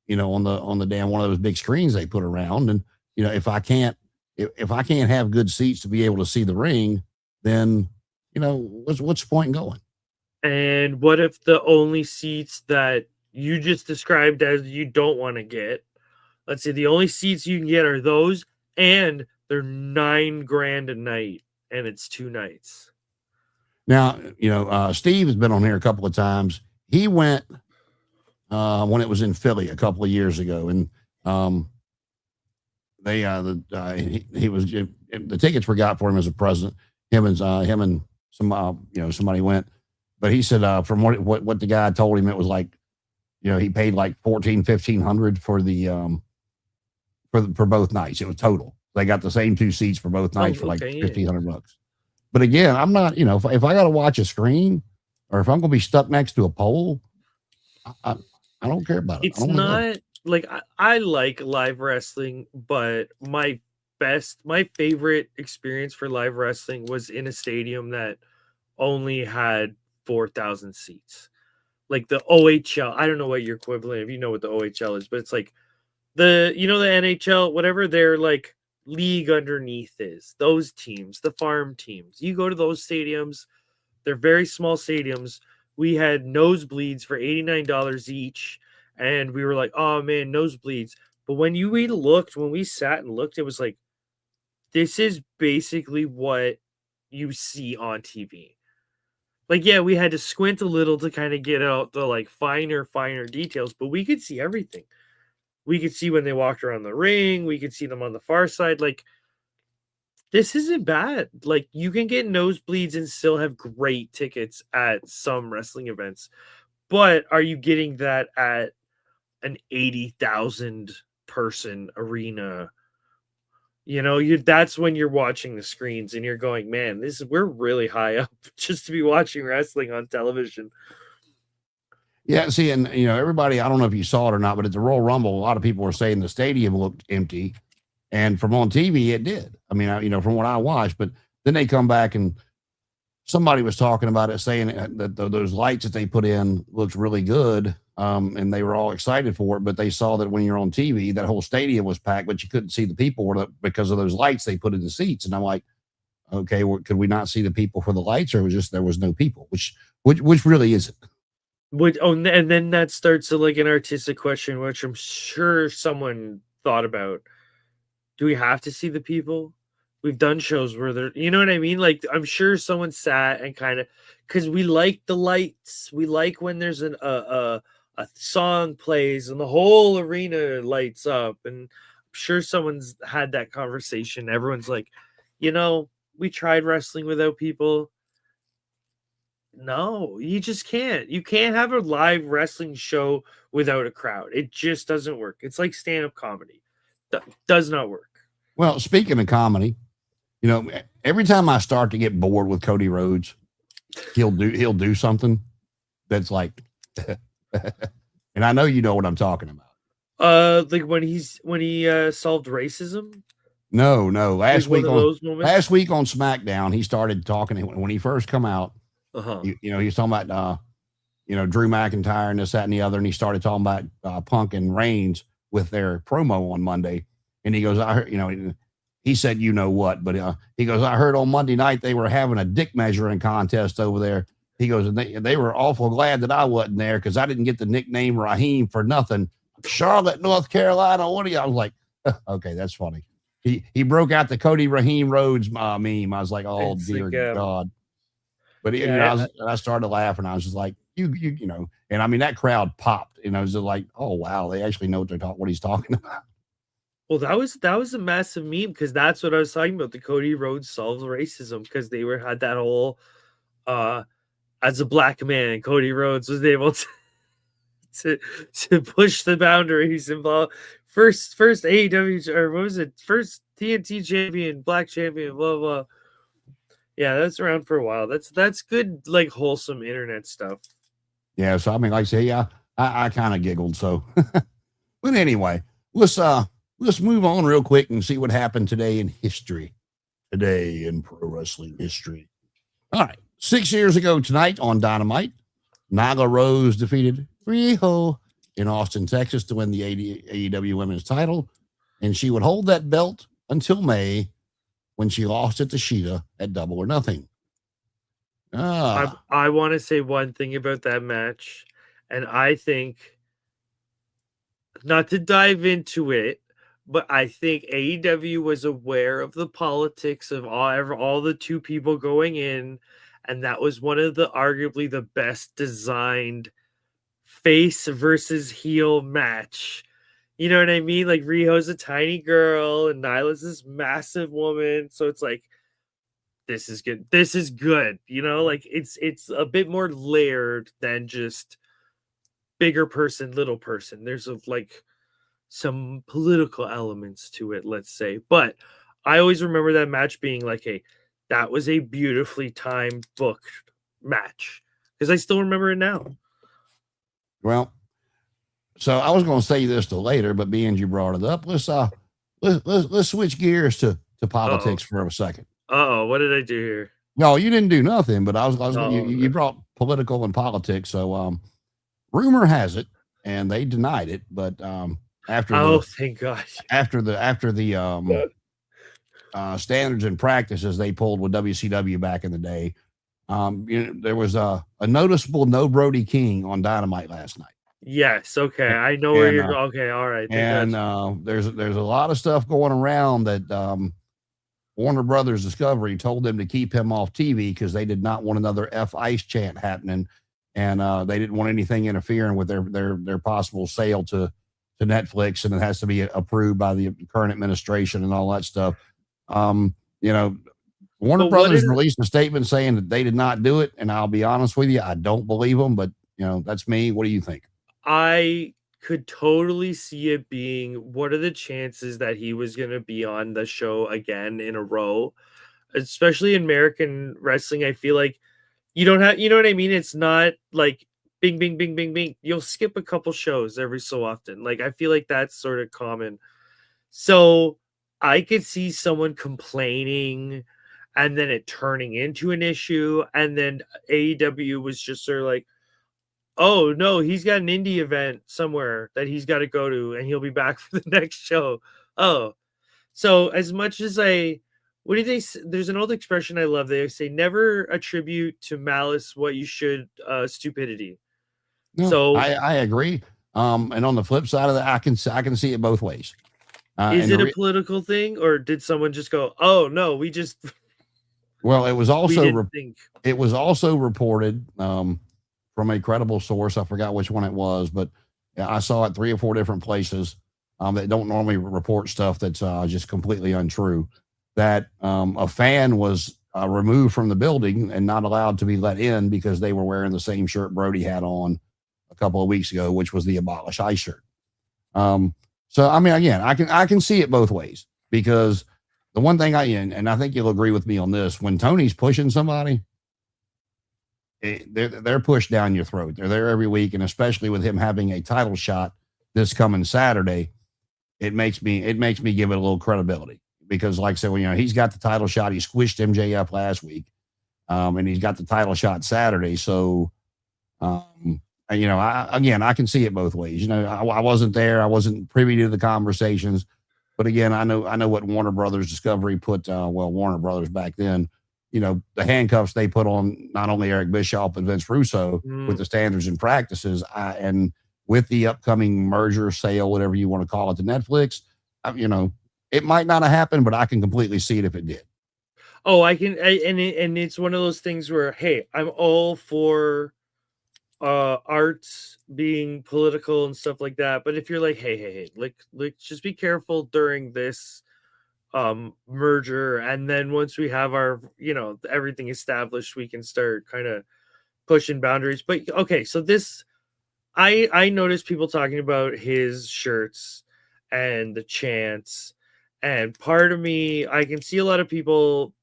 on the damn one of those big screens they put around. And if I can't have good seats to be able to see the ring, then what's the point in going? And what if the only seats that you just described as you don't want to get, let's say the only seats you can get are those, and they're $9,000 a night, and it's 2 nights. Now, Steve has been on here a couple of times. He went when it was in Philly a couple of years ago, and he was the tickets were got for him as a present. Him and somebody went, but he said from what the guy told him, it was like he paid like $1,400-1,500 for the for both nights. It was total. They got the same 2 seats for both nights for like $1,500. But again, I'm not, if I got to watch a screen or if I'm going to be stuck next to a pole, I don't care about it. It's not like I like live wrestling, but my favorite experience for live wrestling was in a stadium that only had 4,000 seats. Like the OHL. I don't know what your equivalent, if you know what the OHL is, but it's like the NHL, whatever their like league underneath is, those teams, the farm teams. You go to those stadiums, they're very small stadiums. We had nosebleeds for $89 each, and we were like, oh man, nosebleeds. But when we sat and looked, it was like, this is basically what you see on TV. Like, yeah, we had to squint a little to kind of get out the like finer details, but we could see everything. We could see when they walked around the ring. We could see them on the far side. Like, this isn't bad. Like, you can get nosebleeds and still have great tickets at some wrestling events. But are you getting that at an 80,000 person arena? That's when you're watching the screens and you're going, man, we're really high up just to be watching wrestling on television. Yeah, see, and everybody, I don't know if you saw it or not, but at the Royal Rumble, a lot of people were saying the stadium looked empty, and from on TV, it did. I mean, from what I watched, but then they come back and somebody was talking about it, saying that those lights that they put in looked really good, and they were all excited for it. But they saw that when you're on TV, that whole stadium was packed, but you couldn't see the people because of those lights they put in the seats. And I'm like, okay, could we not see the people for the lights, or was just there was no people, which really isn't. And then that starts to like an artistic question, which I'm sure someone thought about. Do we have to see the people? We've done shows where they're, you know what I mean? Like, I'm sure someone sat and kind of, because we like the lights. We like when there's a song plays and the whole arena lights up. And I'm sure someone's had that conversation. Everyone's like, we tried wrestling without people. No, you just can't. You can't have a live wrestling show without a crowd. It just doesn't work. It's like stand-up comedy. Does not work. Well, speaking of comedy, every time I start to get bored with Cody Rhodes, he'll do something that's like, and I know you know what I'm talking about. Like when he solved racism. No. Last week on SmackDown, he started talking when he first come out. He was talking about Drew McIntyre and this, that, and the other, and he started talking about Punk and Reigns with their promo on Monday, and he goes, I heard, he said, but he goes, I heard on Monday night they were having a dick measuring contest over there, He goes, and they were awful glad that I wasn't there because I didn't get the nickname Raheem for nothing. Charlotte, North Carolina. What do you? I was like, okay, that's funny. He broke out the Cody Raheem Rhodes meme. I was like, oh It's dear like, God. But yeah, I started laughing. I was just like, you know, and I mean that crowd popped, and I was like, oh wow, they actually know what he's talking about. well, that was a massive meme because that's what I was talking about. The Cody Rhodes solves racism because they had that whole as a black man, Cody Rhodes was able to push the boundaries involved. First AEW, or what was it? First TNT champion, black champion, blah blah. Yeah, that's around for a while. That's good, like wholesome internet stuff. Yeah, so I mean, like I say, yeah, I kind of giggled. So, but anyway, let's move on real quick and see what happened today in history. Today in pro wrestling history. All right, 6 years ago tonight on Dynamite, Nyla Rose defeated Riho in Austin, Texas to win the AEW Women's title, and she would hold that belt until May when she lost it to Sheeta at Double or Nothing. I want to say one thing about that match, and I think, not to dive into it, but I think AEW was aware of the politics of all the two people going in, and that was one of the arguably the best designed face versus heel match. You know what I mean? Like Riho's a tiny girl and Nyla's this massive woman, so it's like, this is good. This is good. You know, like it's a bit more layered than just bigger person, little person. There's like some political elements to it, let's say. But I always remember that match being like, that was a beautifully timed booked match because I still remember it now. Well, so I was going to say this till later, but being you brought it up, let's switch gears to politics for a second. What did I do here? No, you didn't do nothing, but you brought political and politics. So rumor has it, and they denied it, but thank God. After the standards and practices they pulled with WCW back in the day, there was a noticeable no Brody King on Dynamite last night. Yes, okay, I know where you're going. Okay, all right. And there's a lot of stuff going around that Warner Brothers Discovery told them to keep him off TV because they did not want another F Ice chant happening, and they didn't want anything interfering with their possible sale to Netflix, and it has to be approved by the current administration and all that stuff. Warner Brothers released a statement saying that they did not do it, and I'll be honest with you, I don't believe them, but that's me. What do you think? I could totally see it being, what are the chances that he was going to be on the show again in a row, especially in American wrestling. I feel like you don't have, you know what I mean? It's not like bing, bing, bing, bing, bing. You'll skip a couple shows every so often. Like, I feel like that's sort of common. So I could see someone complaining and then it turning into an issue. And then AEW was just sort of like, oh no, he's got an indie event somewhere that he's got to go to and he'll be back for the next show. Oh, so as much as what do they say? There's an old expression I love. They say, never attribute to malice what you should stupidity. No, so I agree. And on the flip side of that, I can see it both ways. Is it a political thing, or did someone just go, oh no, we just well, it was also reported from a credible source. I forgot which one it was, but I saw it 3 or 4 different places that don't normally report stuff that's just completely untrue. That a fan was removed from the building and not allowed to be let in because they were wearing the same shirt Brody had on a couple of weeks ago, which was the Abolish Ice shirt. So, I mean, again, I can see it both ways, because the one thing and I think you'll agree with me on this, when Tony's pushing somebody, they're pushed down your throat. They're there every week. And especially with him having a title shot this coming Saturday, it makes me give it a little credibility, because like I said, he's got the title shot, he squished MJF last week. And he's got the title shot Saturday. So, I can see it both ways. I wasn't there. I wasn't privy to the conversations, but again, I know what Warner Brothers Discovery put, Warner Brothers back then, the handcuffs they put on not only Eric Bischoff but Vince Russo with the standards and practices, and with the upcoming merger, sale, whatever you want to call it, to Netflix, it might not have happened, but I can completely see it if it did. Oh, I can, and it's one of those things where, hey, I'm all for arts being political and stuff like that, but if you're like, hey, like just be careful during this merger, and then once we have our everything established, we can start kind of pushing boundaries. But okay, so this, I noticed people talking about his shirts and the chants, and part of me, I can see a lot of people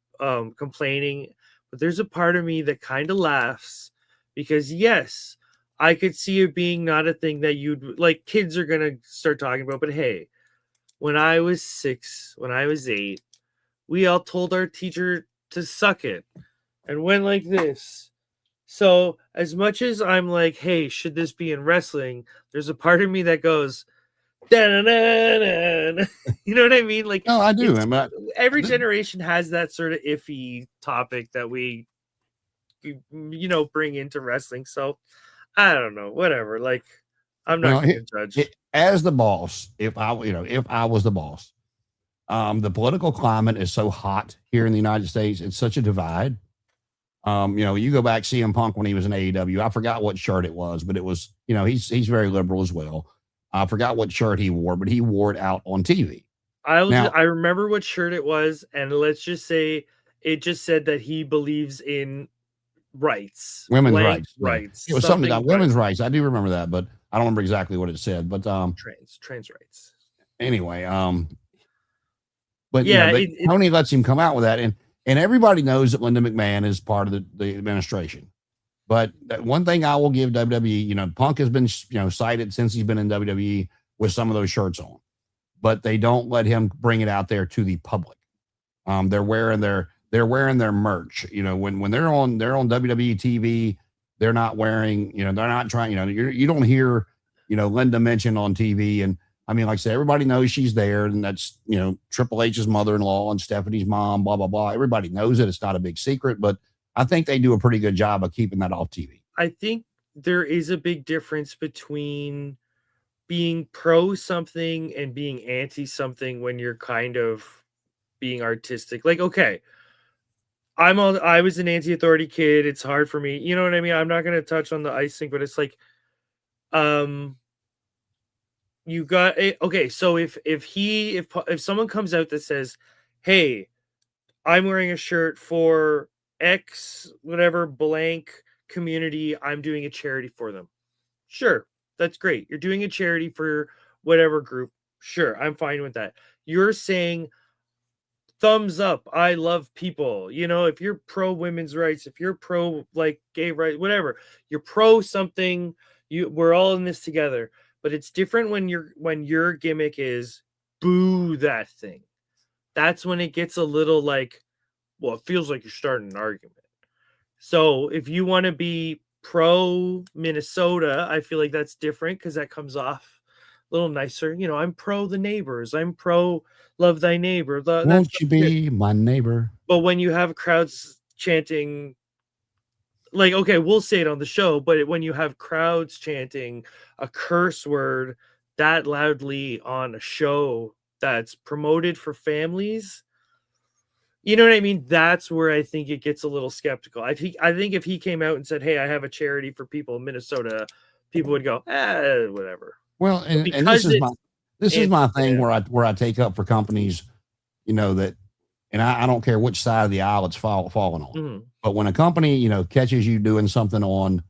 complaining, but there's a part of me that kind of laughs, because yes, I could see it being not a thing that you'd like kids are gonna start talking about, but hey, when I was 6, when I was 8, we all told our teacher to suck it and went like this. So as much as I'm like, hey, should this be in wrestling? There's a part of me that goes, da-na-na-na-na. You know what I mean? Like, no, I do. Every generation has that sort of iffy topic that we, bring into wrestling. So I don't know, whatever. Like, I'm not going to judge. As the boss, if I was the boss, the political climate is so hot here in the United States. It's such a divide. You go back CM Punk when he was in AEW. I forgot what shirt it was, but it was, he's very liberal as well. I forgot what shirt he wore, but he wore it out on TV. I remember what shirt it was, and let's just say it just said that he believes in rights, women's rights. It was something about women's rights. I do remember that, but I don't remember exactly what it said. But trans rights. Anyway, but yeah, Tony lets him come out with that, and everybody knows that Linda McMahon is part of the administration. But one thing I will give WWE, Punk has been cited since he's been in WWE with some of those shirts on, but they don't let him bring it out there to the public. They're wearing their merch. When they're on WWE TV, they're not wearing, they're not trying, you don't hear, Linda mentioned on TV. And I mean, like I said, everybody knows she's there, and that's, Triple H's mother-in-law and Stephanie's mom, blah, blah, blah. Everybody knows it. It's not a big secret, but I think they do a pretty good job of keeping that off TV. I think there is a big difference between being pro something and being anti something when you're kind of being artistic. Like, okay, I was an anti-authority kid. It's hard for me. You know what I mean? I'm not going to touch on the ice thing, but it's like, you got it. Okay. So if someone comes out that says, hey, I'm wearing a shirt for X, whatever, blank community, I'm doing a charity for them. Sure. That's great. You're doing a charity for whatever group. Sure. I'm fine with that. You're saying, thumbs up, I love people. If you're pro women's rights, if you're pro like gay rights, whatever, you're pro something, we're all in this together. But it's different when your gimmick is boo that thing. That's when it gets a little like, well, it feels like you're starting an argument. So if you want to be pro Minnesota, I feel like that's different because that comes off a little nicer. I'm pro the neighbors. I'm pro love thy neighbor. Won't you be my neighbor? But when you have crowds chanting, like, okay, we'll say it on the show, but when you have crowds chanting a curse word that loudly on a show that's promoted for families, you know what I mean? That's where I think it gets a little skeptical. I think if he came out and said, hey, I have a charity for people in Minnesota, people would go, whatever. Well, and this is my thing where I take up for companies, that, and I don't care which side of the aisle it's falling on. Mm-hmm. But when a company, catches you doing something on,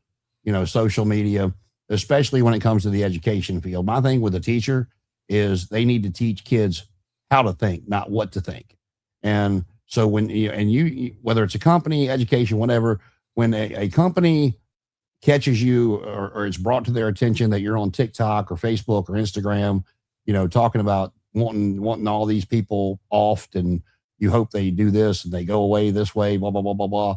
social media, especially when it comes to the education field, my thing with a teacher is they need to teach kids how to think, not what to think. And so when you whether it's a company, education, whatever, when a company catches you or it's brought to their attention that you're on TikTok or Facebook or Instagram, talking about wanting all these people offed, and you hope they do this and they go away this way, blah, blah, blah, blah, blah.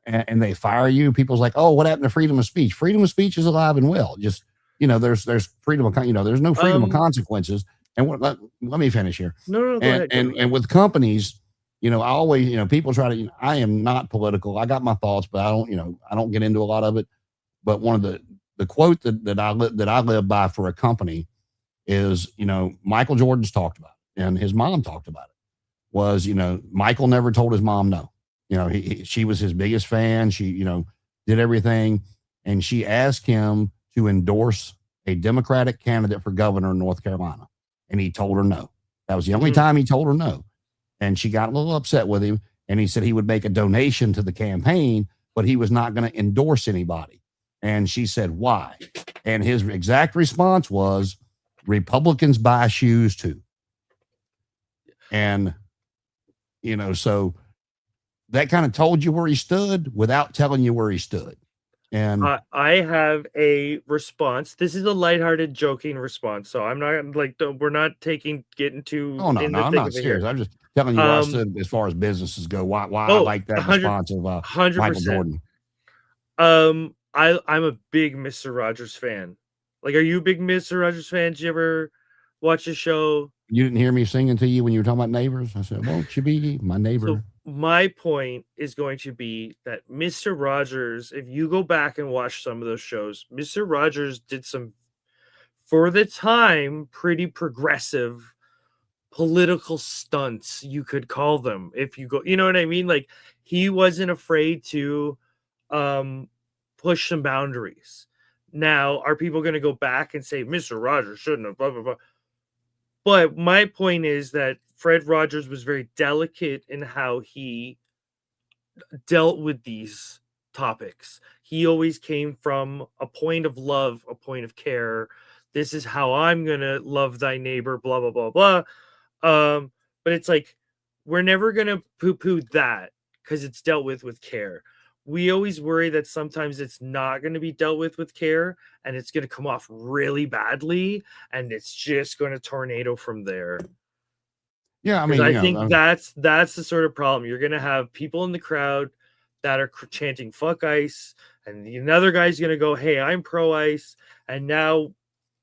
And they fire you. People's like, oh, what happened to freedom of speech? Freedom of speech is alive and well. Just, there's freedom of, there's no freedom of consequences. And let me finish here. No, go ahead. And with companies, I always, people try to, I am not political. I got my thoughts, but I don't get into a lot of it. But one of the quote that I live by for a company is, Michael Jordan's talked about it, and his mom talked about it, was, Michael never told his mom no. She was his biggest fan. She, did everything. And she asked him to endorse a Democratic candidate for governor in North Carolina. And he told her no. That was the only time he told her no. And she got a little upset with him. And he said he would make a donation to the campaign, but he was not going to endorse anybody. And she said, why? And his exact response was, Republicans buy shoes too. And, so that kind of told you where he stood without telling you where he stood. And I have a response. This is a lighthearted, joking response. So I'm not like, we're not getting too. Oh, no, I'm not serious. I'm just telling you where I stood as far as businesses go. Why I like that response of 100%. Michael Jordan. I'm a big Mr. Rogers fan. Like, are you a big Mr. Rogers fan? Did you ever watch the show? You didn't hear me singing to you when you were talking about neighbors? I said, won't you be my neighbor? So my point is going to be that Mr. Rogers, if you go back and watch some of those shows, Mr. Rogers did some, for the time, pretty progressive political stunts, you could call them. If you go, you know what I mean? Like, he wasn't afraid to push some boundaries. Now, are people going to go back and say Mr. Rogers shouldn't have, blah, blah, blah? But my point is that Fred Rogers was very delicate in how he dealt with these topics. He always came from a point of love, a point of care. This is how I'm going to love thy neighbor, blah, blah, blah, blah. But it's like, we're never going to poo-poo that because it's dealt with care. We always worry that sometimes it's not going to be dealt with care, and it's going to come off really badly, and it's just going to tornado from there. Yeah, I mean, I think that's the sort of problem. You're going to have people in the crowd that are chanting "fuck ice," and another guy's going to go, "Hey, I'm pro ice," and now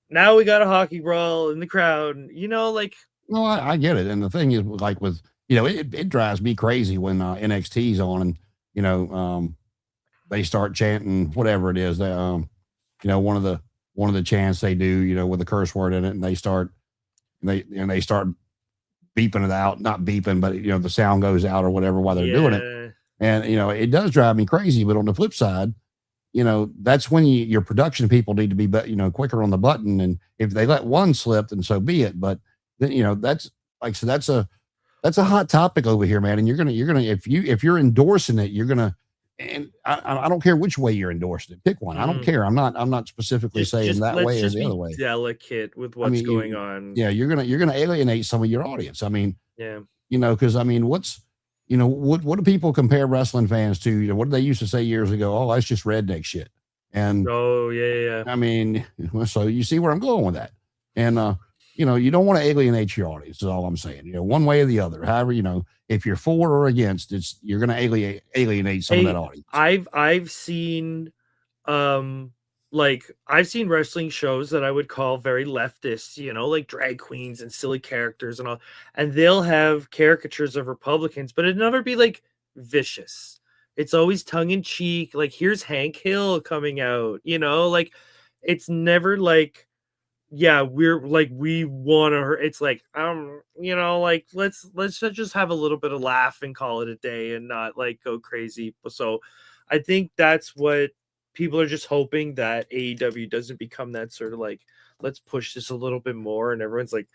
we got a hockey brawl in the crowd. Like, no, I get it. And the thing is, like, with it drives me crazy when NXT's on and they start chanting whatever it is. They, one of the chants they do, with a curse word in it, and they start beeping it out, not beeping, but the sound goes out or whatever while they're doing it. And it does drive me crazy. But on the flip side, that's when your production people need to be, quicker on the button. And if they let one slip, then so be it. But then, that's like, so that's a hot topic over here, man. And you're gonna if you're endorsing it, you're gonna, and I don't care which way you're endorsing it. Pick one. I don't care. I'm not specifically saying that way or the other way. Delicate with what's going on. Yeah, you're gonna alienate some of your audience. I mean, yeah, because I mean, what do people compare wrestling fans to? What did they used to say years ago? Oh, that's just redneck shit. And yeah. I mean, so you see where I'm going with that. And you don't want to alienate your audience, is all I'm saying. One way or the other. However, if you're for or against, you're going to alienate some of that audience. I've seen, I've seen wrestling shows that I would call very leftist, like drag queens and silly characters and all, and they'll have caricatures of Republicans, but it'd never be like vicious. It's always tongue in cheek. Like, here's Hank Hill coming out, like, it's never like, yeah, we're like, we want to hurt. It's like, like, let's just have a little bit of laugh and call it a day and not like go crazy. So I think that's what people are just hoping, that AEW doesn't become that sort of like, let's push this a little bit more. And everyone's like,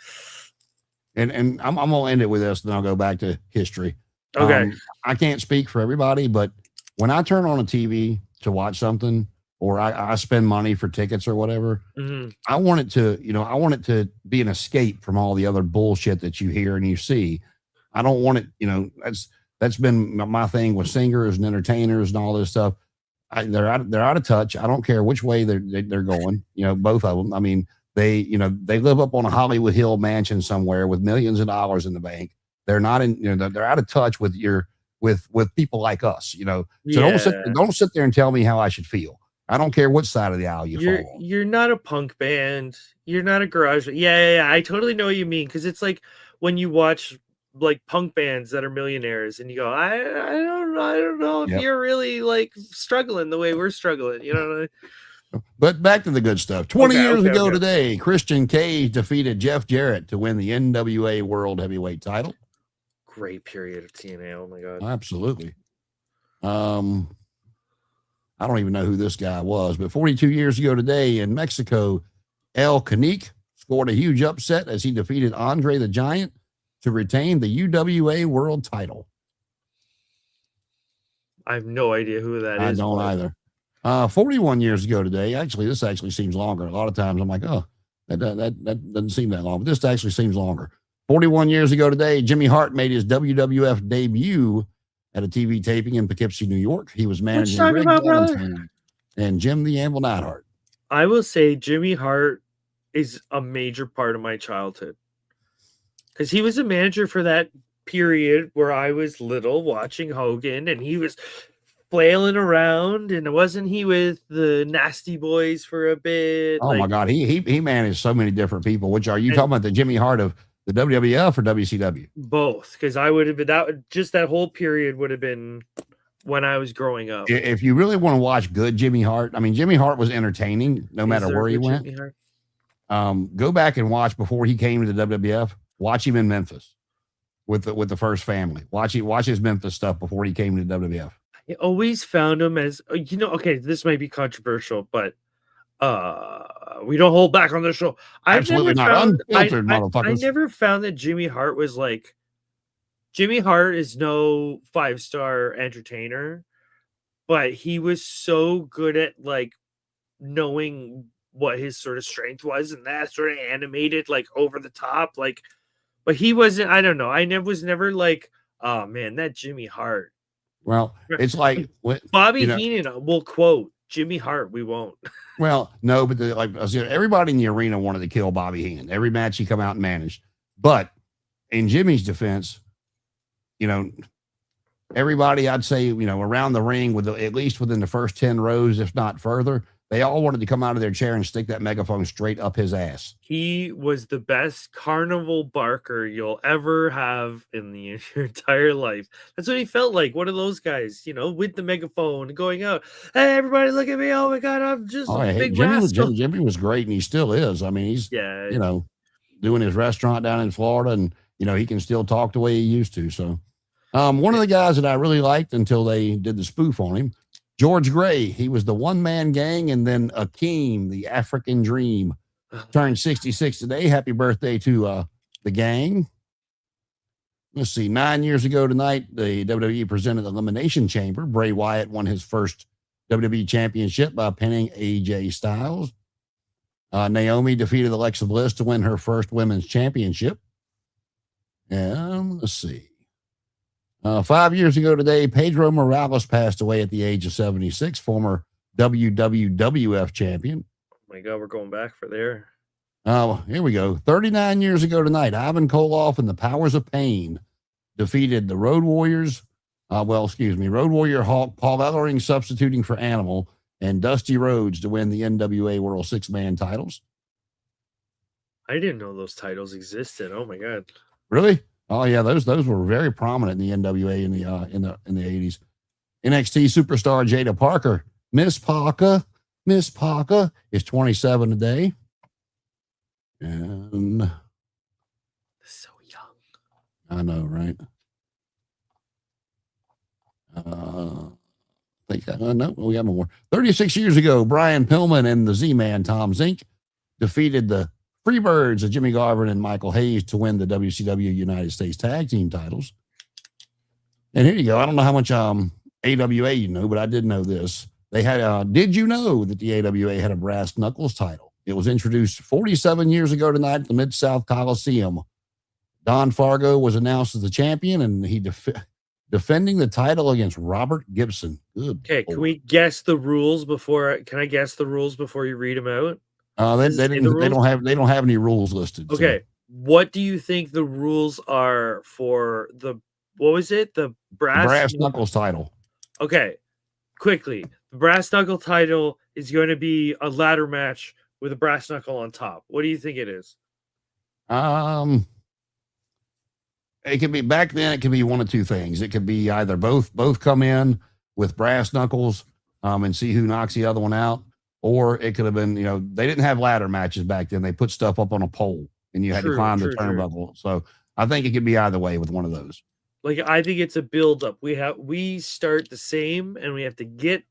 and I'm going to end it with this, then I'll go back to history. Okay. I can't speak for everybody, but when I turn on a TV to watch something, or I spend money for tickets or whatever, I want it to be an escape from all the other bullshit that you hear and you see. I don't want it, that's been my thing with singers and entertainers and all this stuff. They're out of touch. I don't care which way they're going, both of them. I mean, they live up on a Hollywood Hill mansion somewhere with millions of dollars in the bank. They're not they're out of touch with with people like us, So don't sit there and tell me how I should feel. I don't care which side of the aisle you fall on. You're not a punk band. You're not a garage. Yeah. I totally know what you mean. Cause it's like when you watch like punk bands that are millionaires, and you go, I don't know if you're really like struggling the way we're struggling. You know what I mean? But back to the good stuff. 20 years ago today, Christian Cage defeated Jeff Jarrett to win the NWA World Heavyweight title. Great period of TNA. Oh my god. Absolutely. I don't even know who this guy was, but 42 years ago today in Mexico, El Canique scored a huge upset as he defeated Andre the Giant to retain the UWA World title. I have no idea who that is. I don't either. 41 years ago today, this actually seems longer. A lot of times I'm like, oh, that doesn't seem that long, but this actually seems longer. 41 years ago today, Jimmy Hart made his WWF debut at a TV taping in Poughkeepsie, New York. He was managing Greg Valentine and Jim the Anvil Neidhart. I will say Jimmy Hart is a major part of my childhood because he was a manager for that period where I was little watching Hogan, and he was flailing around, and wasn't he with the Nasty Boys for a bit? Oh my God, he managed so many different people. Which are you talking about, the Jimmy Hart of the WWF or WCW? Both, because I would have been that whole period would have been when I was growing up. If you really want to watch good Jimmy Hart, I mean, Jimmy Hart was entertaining no matter where he went. Go back and watch before he came to the WWF. Watch him in Memphis with the First Family. Watch his Memphis stuff before he came to the WWF. I always found him as, okay, this might be controversial, but we don't hold back on the show. Absolutely not. Unfiltered, motherfuckers. I never found that Jimmy Hart was like, Jimmy Hart is no 5-star entertainer, but he was so good at like knowing what his sort of strength was, and that sort of animated, like over the top, like, but he wasn't, I don't know. I was never like, oh man, that Jimmy Hart. Well, it's like Bobby Heenan will quote Jimmy Hart. We won't. Well, no, but everybody in the arena wanted to kill Bobby Heenan. Every match he come out and managed. But in Jimmy's defense, everybody, I'd say, around the ring at least within the first 10 rows, if not further, they all wanted to come out of their chair and stick that megaphone straight up his ass. He was the best carnival barker you'll ever have in your entire life. That's what he felt like. One of those guys, with the megaphone going out. Hey, everybody, look at me. Oh my God, I'm just a big rascal. Jimmy was great, and he still is. I mean, he's, doing his restaurant down in Florida, and, he can still talk the way he used to. So one of the guys that I really liked until they did the spoof on him, George Gray. He was the one-man gang, and then Akeem, the African Dream, turned 66 today. Happy birthday to the gang. Let's see, 9 years ago tonight, the WWE presented Elimination Chamber. Bray Wyatt won his first WWE championship by pinning AJ Styles. Naomi defeated Alexa Bliss to win her first women's championship. And let's see. 5 years ago today, Pedro Morales passed away at the age of 76, former WWF champion. Oh my God, we're going back for there. Here we go. 39 years ago tonight, Ivan Koloff and the Powers of Pain defeated the Road Warriors. Road Warrior Hawk, Paul Ellering substituting for Animal, and Dusty Rhodes to win the NWA World Six-Man titles. I didn't know those titles existed. Oh my God. Really? Oh yeah, those were very prominent in the NWA in the 80s. NXT superstar Jada Parker, Miss Parker is 27 today. And so young. I know, right? No, we have more. 36 years ago, Brian Pillman and the Z-Man Tom Zink defeated the Freebirds of Jimmy Garvin and Michael Hayes to win the WCW United States Tag Team titles. And here you go. I don't know how much AWA you know, but I did know this. They had. Did you know that the AWA had a brass knuckles title? It was introduced 47 years ago tonight at the Mid-South Coliseum. Don Fargo was announced as the champion, and he defending the title against Robert Gibson. Good. Okay, can we guess the rules before? Can I guess the rules before you read them out? They don't have any rules listed. Okay. So. What do you think the rules are for the brass knuckles title? Okay. Quickly. The brass knuckle title is going to be a ladder match with a brass knuckle on top. What do you think it is? It could be back then. It could be one of two things. It could be either both come in with brass knuckles and see who knocks the other one out, or it could have been, they didn't have ladder matches back then. They put stuff up on a pole and you had to climb the turnbuckle. So I think it could be either way with one of those. Like, I think it's a build up. We start the same and we have to get,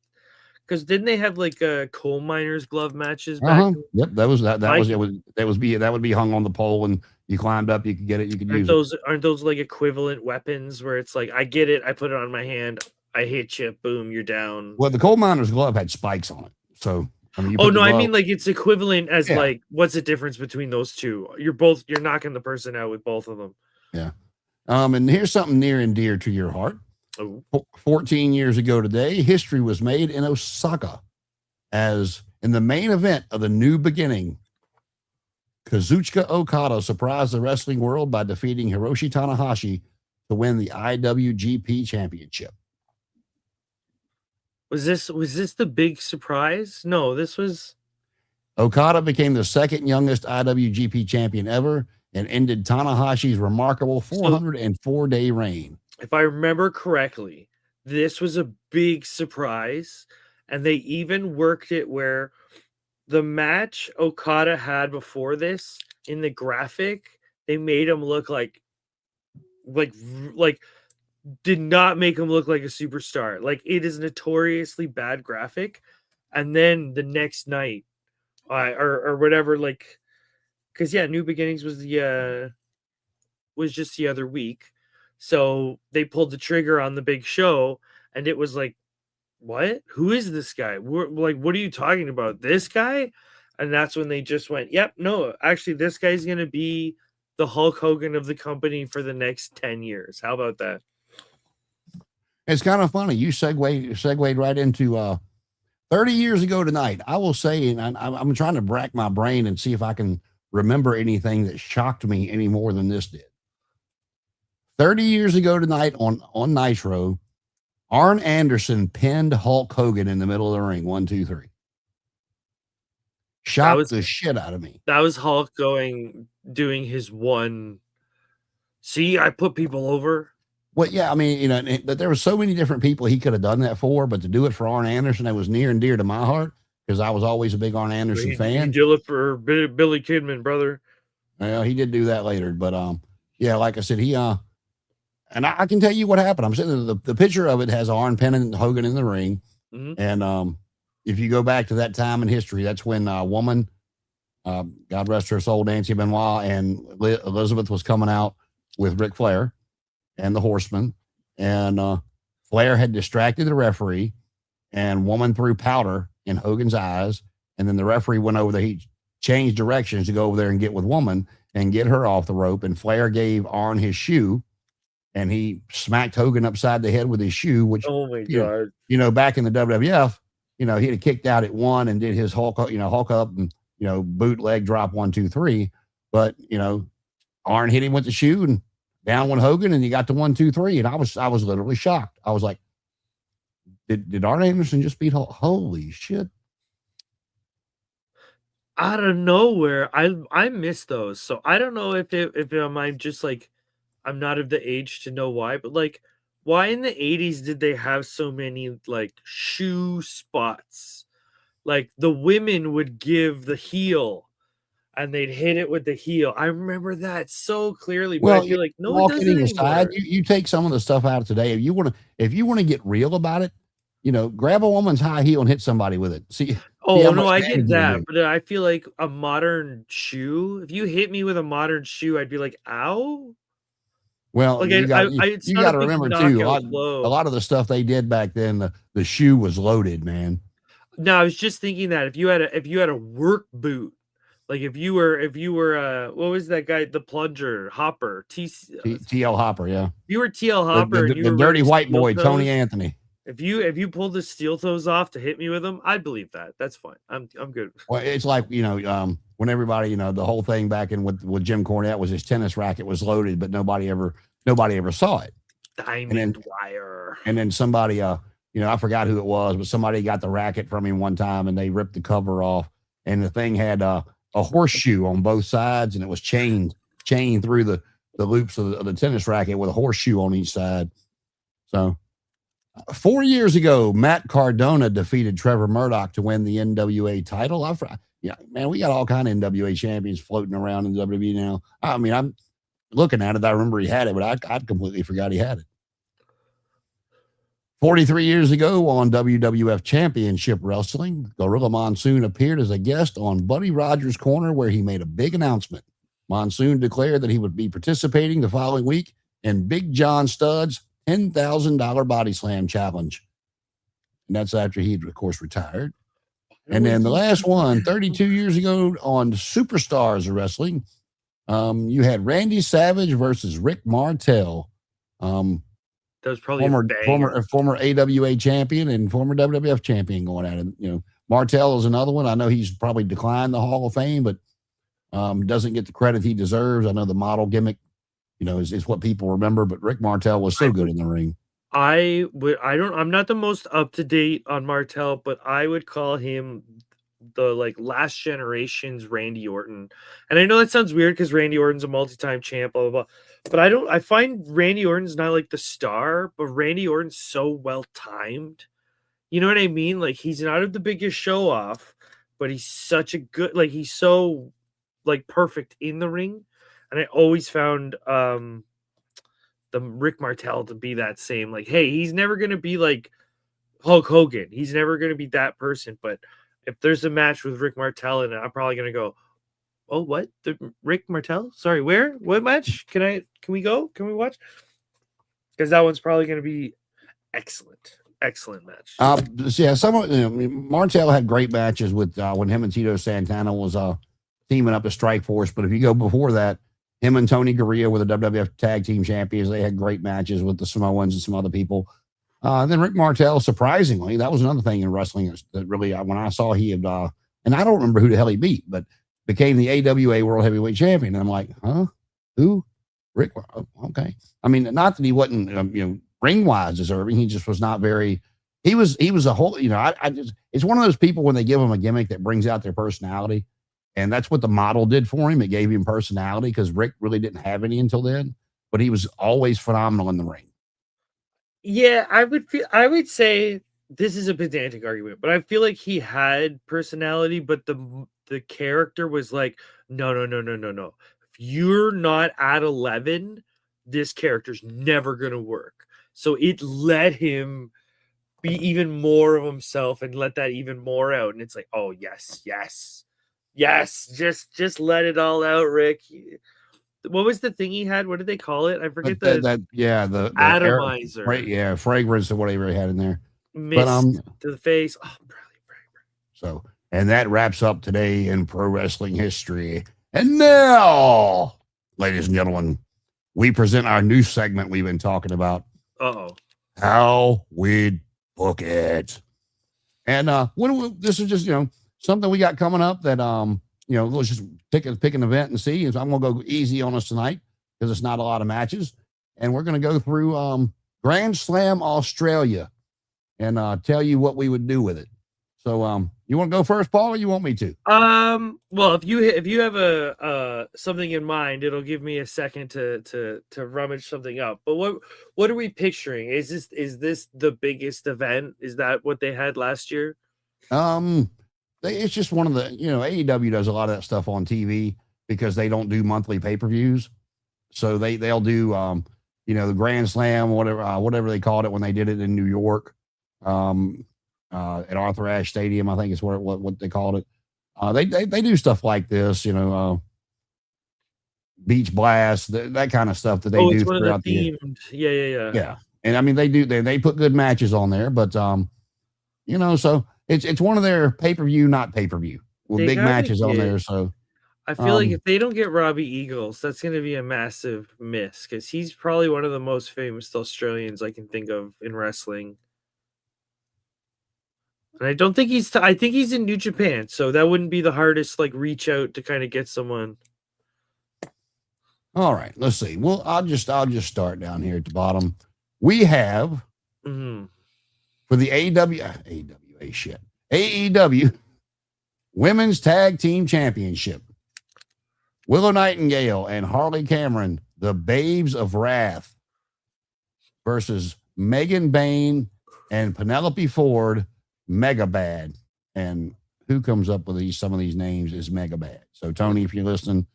because didn't they have like coal miners glove matches back? Yep, that would be hung on the pole and you climbed up, you could get it, you could use it. Aren't those like equivalent weapons where it's like, I get it, I put it on my hand, I hit you, boom, you're down. Well, the coal miner's glove had spikes on it. So I mean like it's equivalent as like, what's the difference between those two? You're knocking the person out with both of them. Yeah. And here's something near and dear to your heart. 14 years ago today, history was made in Osaka as in the main event of the New Beginning. Kazuchika Okada surprised the wrestling world by defeating Hiroshi Tanahashi to win the IWGP Championship. Was this the big surprise? No, this was... Okada became the second youngest IWGP champion ever and ended Tanahashi's remarkable 404-day reign. If I remember correctly, this was a big surprise, and they even worked it where the match Okada had before this, in the graphic, they made him look like did not make him look like a superstar. Like, it is notoriously bad graphic. And then the next night, or whatever, like, because New Beginnings was just the other week. So they pulled the trigger on the big show, and it was like, what? Who is this guy? What are you talking about? This guy? And that's when they just went, yep, no, actually, this guy's going to be the Hulk Hogan of the company for the next 10 years. How about that? It's kind of funny. You segued right into 30 years ago tonight. I will say, and I'm trying to rack my brain and see if I can remember anything that shocked me any more than this did. 30 years ago tonight on Nitro, Arn Anderson pinned Hulk Hogan in the middle of the ring. 1, 2, 3. Shocked the shit out of me. That was Hulk doing his one. See, I put people over. Well, yeah, I mean, but there were so many different people he could have done that for, but to do it for Arn Anderson, that was near and dear to my heart because I was always a big Arn Anderson fan. He did it for Billy Kidman, brother. Yeah, he did do that later, but yeah, like I said, he and I can tell you what happened. I'm sitting there, the picture of it has Arn pinning Hogan in the ring, and if you go back to that time in history, that's when a woman, God rest her soul, Nancy Benoit, and Elizabeth was coming out with Ric Flair and the Horseman, and Flair had distracted the referee, and woman threw powder in Hogan's eyes, and then the referee went over there. He changed directions to go over there and get with woman and get her off the rope, and Flair gave Arn his shoe, and he smacked Hogan upside the head with his shoe, which, oh my God, back in the WWF, he'd have kicked out at 1 and did his Hulk up and, bootleg drop 1, 2, 3. But, Arn hit him with the shoe and down went Hogan, and he got to 1, 2, 3. And I was literally shocked. I was like, did Arn Anderson just beat Hulk? Holy shit. Out of nowhere. I miss those. So I don't know if I'm just like, I'm not of the age to know why, but like, why in the 80s did they have so many like shoe spots? Like, the women would give the heel and they'd hit it with the heel. I remember that so clearly, but I feel like no one does it anymore. You take some of the stuff out of today. If you want to get real about it, grab a woman's high heel and hit somebody with it. See. No, I get that, but I feel like a modern shoe, if you hit me with a modern shoe, I'd be like, ow. Well, like, you got to remember too, a lot of the stuff they did back then, the shoe was loaded, man. No, I was just thinking that if you had a work boot, like if you were what was that guy, the plunger Hopper, TL Hopper, yeah. If you were TL Hopper, the dirty white boy, Tony Anthony. If you pulled the steel toes off to hit me with them, I'd believe that. That's fine. I'm good. Well, it's like, when everybody, the whole thing back in with Jim Cornette was his tennis racket was loaded, but nobody ever saw it. Diamond wire. And then somebody, I forgot who it was, but somebody got the racket from him one time and they ripped the cover off, and the thing had a horseshoe on both sides, and it was chained through loops of the tennis racket with a horseshoe on each side. So 4 years ago, Matt Cardona defeated Trevor Murdoch to win the NWA title. Yeah, man, we got all kind of NWA champions floating around in WWE now. I mean, I'm looking at it. I remember he had it, but I'd completely forgot he had it. 43 years ago on WWF Championship Wrestling, Gorilla Monsoon appeared as a guest on Buddy Rogers' Corner, where he made a big announcement. Monsoon declared that he would be participating the following week in Big John Studd's $10,000 Body Slam Challenge. And that's after he'd, of course, retired. And then the last one, 32 years ago on Superstars of Wrestling, you had Randy Savage versus Rick Martel. That was probably former AWA champion and former WWF champion going at it. You know, Martel is another one. I know he's probably declined the Hall of Fame, but doesn't get the credit he deserves. I know the model gimmick, you know, is what people remember, but Rick Martel was so good in the ring. I'm not the most up to date on Martel, but I would call him the last generation's Randy Orton. And I know that sounds weird because Randy Orton's a multi-time champ, blah, blah, blah. But I find Randy Orton's not like the star, but Randy Orton's so well timed. You know what I mean? Like, he's not the biggest show off, but he's such a good, he's so perfect in the ring. And I always found the Rick Martel to be that same. Hey, he's never gonna be like Hulk Hogan. He's never gonna be that person. But if there's a match with Rick Martel in it, I'm probably gonna go, oh, what? The Rick Martel? Sorry, where? What match? Can we go? Can we watch? Because that one's probably gonna be excellent. Excellent match. Yeah, Martel had great matches with when him and Tito Santana was teaming up to Strike Force. But if you go before that, him and Tony Gurria were the WWF Tag Team Champions. They had great matches with the Samoans and some other people. Then Rick Martel, surprisingly, that was another thing in wrestling that really, when I saw he had, and I don't remember who the hell he beat, but became the AWA World Heavyweight Champion. And I'm like, huh? Who? Rick? Okay. I mean, not that he wasn't, ring-wise deserving. He just was not very. He was a whole. It's one of those people when they give him a gimmick that brings out their personality. And that's what the model did for him. It gave him personality because Rick really didn't have any until then, but he was always phenomenal in the ring. Yeah, I would say this is a pedantic argument, but I feel like he had personality, but the character was like, no. If you're not at 11, this character's never going to work. So it let him be even more of himself and let that even more out. And it's like, oh, yes. Just let it all out, Rick. What was the thing he had? What did they call it? I forget the atomizer. Fragrance or whatever he had in there. Mist to the face. Oh, so, and that wraps up today in pro wrestling history. And now, ladies and gentlemen, we present our new segment we've been talking about. How we'd book it. And this is just something we got coming up that let's just pick an event and see. I'm gonna go easy on us tonight because it's not a lot of matches, and we're gonna go through Grand Slam Australia and tell you what we would do with it. So you want to go first, Paul, or you want me to? Well, if you have a something in mind, it'll give me a second to rummage something up. But what are we picturing? Is this the biggest event? Is that what they had last year? It's just one of the, AEW does a lot of that stuff on TV because they don't do monthly pay-per-views. So they'll do, the Grand Slam, whatever they called it when they did it in New York, at Arthur Ashe Stadium, I think is what they called it. They do stuff like this, Beach Blast, that kind of stuff that they do throughout the year. Yeah. And I mean, they put good matches on there, but, so it's one of their pay-per-view, not pay-per-view with big matches on there. So I feel like if they don't get Robbie Eagles, that's going to be a massive miss because he's probably one of the most famous Australians I can think of in wrestling. And I don't think I think he's in New Japan, so that wouldn't be the hardest reach out to kind of get someone. All right, let's see. Well, I'll just start down here at the bottom. We have for the AEW Women's Tag Team Championship, Willow Nightingale and Harley Cameron the Babes of Wrath versus Megan Bain and Penelope Ford, Mega Bad. And who comes up with some of these names is Mega Bad. So Tony, if you're listening,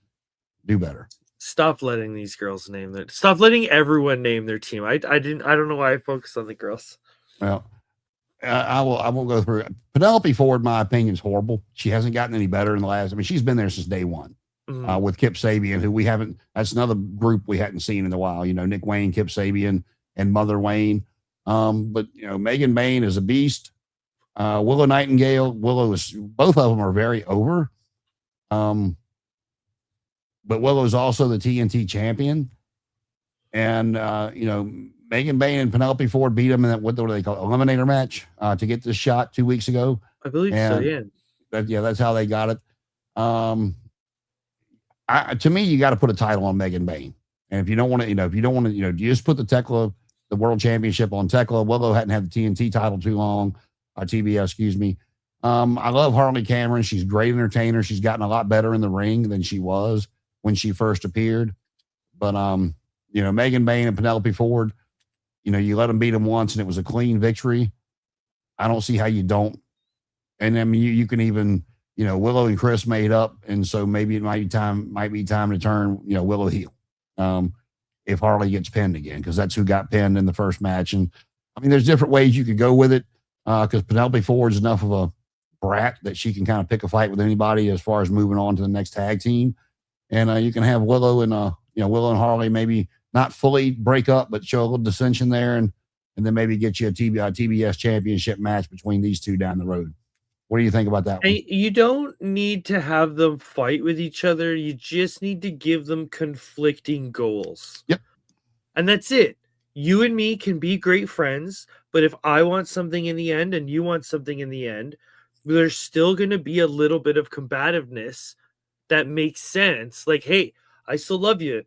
do better. Stop letting these girls name their. Stop letting everyone name their team. I don't know why I focus on the girls. Well, I won't go through it. Penelope Ford, in my opinion, is horrible. She hasn't gotten any better in the last. I mean, she's been there since day one. With Kip Sabian, who we haven't. That's another group we hadn't seen in a while. Nick Wayne, Kip Sabian, and Mother Wayne. But Megan Bain is a beast. Willow Nightingale. Willow is. Both of them are very over. But Willow is also the TNT champion, and Megan Bain and Penelope Ford beat them in that, what do they call it, eliminator match to get this shot 2 weeks ago. I believe so. Yeah. That's how they got it. To me, you got to put a title on Megan Bain, and if you don't want to, you just put the World Championship on Tekla. Willow hadn't had the TNT title too long, or TBS, excuse me. I love Harley Cameron. She's a great entertainer. She's gotten a lot better in the ring than she was when she first appeared. But Megan Bain and Penelope Ford, you let them beat them once and it was a clean victory. I don't see how you don't. And I mean, you can even, Willow and Chris made up, and so maybe it might be time to turn, Willow heel. If Harley gets pinned again, because that's who got pinned in the first match. And I mean, there's different ways you could go with it. Because Penelope Ford's enough of a brat that she can kind of pick a fight with anybody as far as moving on to the next tag team. And you can have Willow and Willow and Harley maybe not fully break up, but show a little dissension there, and then maybe get you a TBS championship match between these two down the road. What do you think about that one? You don't need to have them fight with each other. You just need to give them conflicting goals. Yep. And that's it. You and me can be great friends, but if I want something in the end and you want something in the end, there's still going to be a little bit of combativeness that makes sense. Like, hey, I still love you,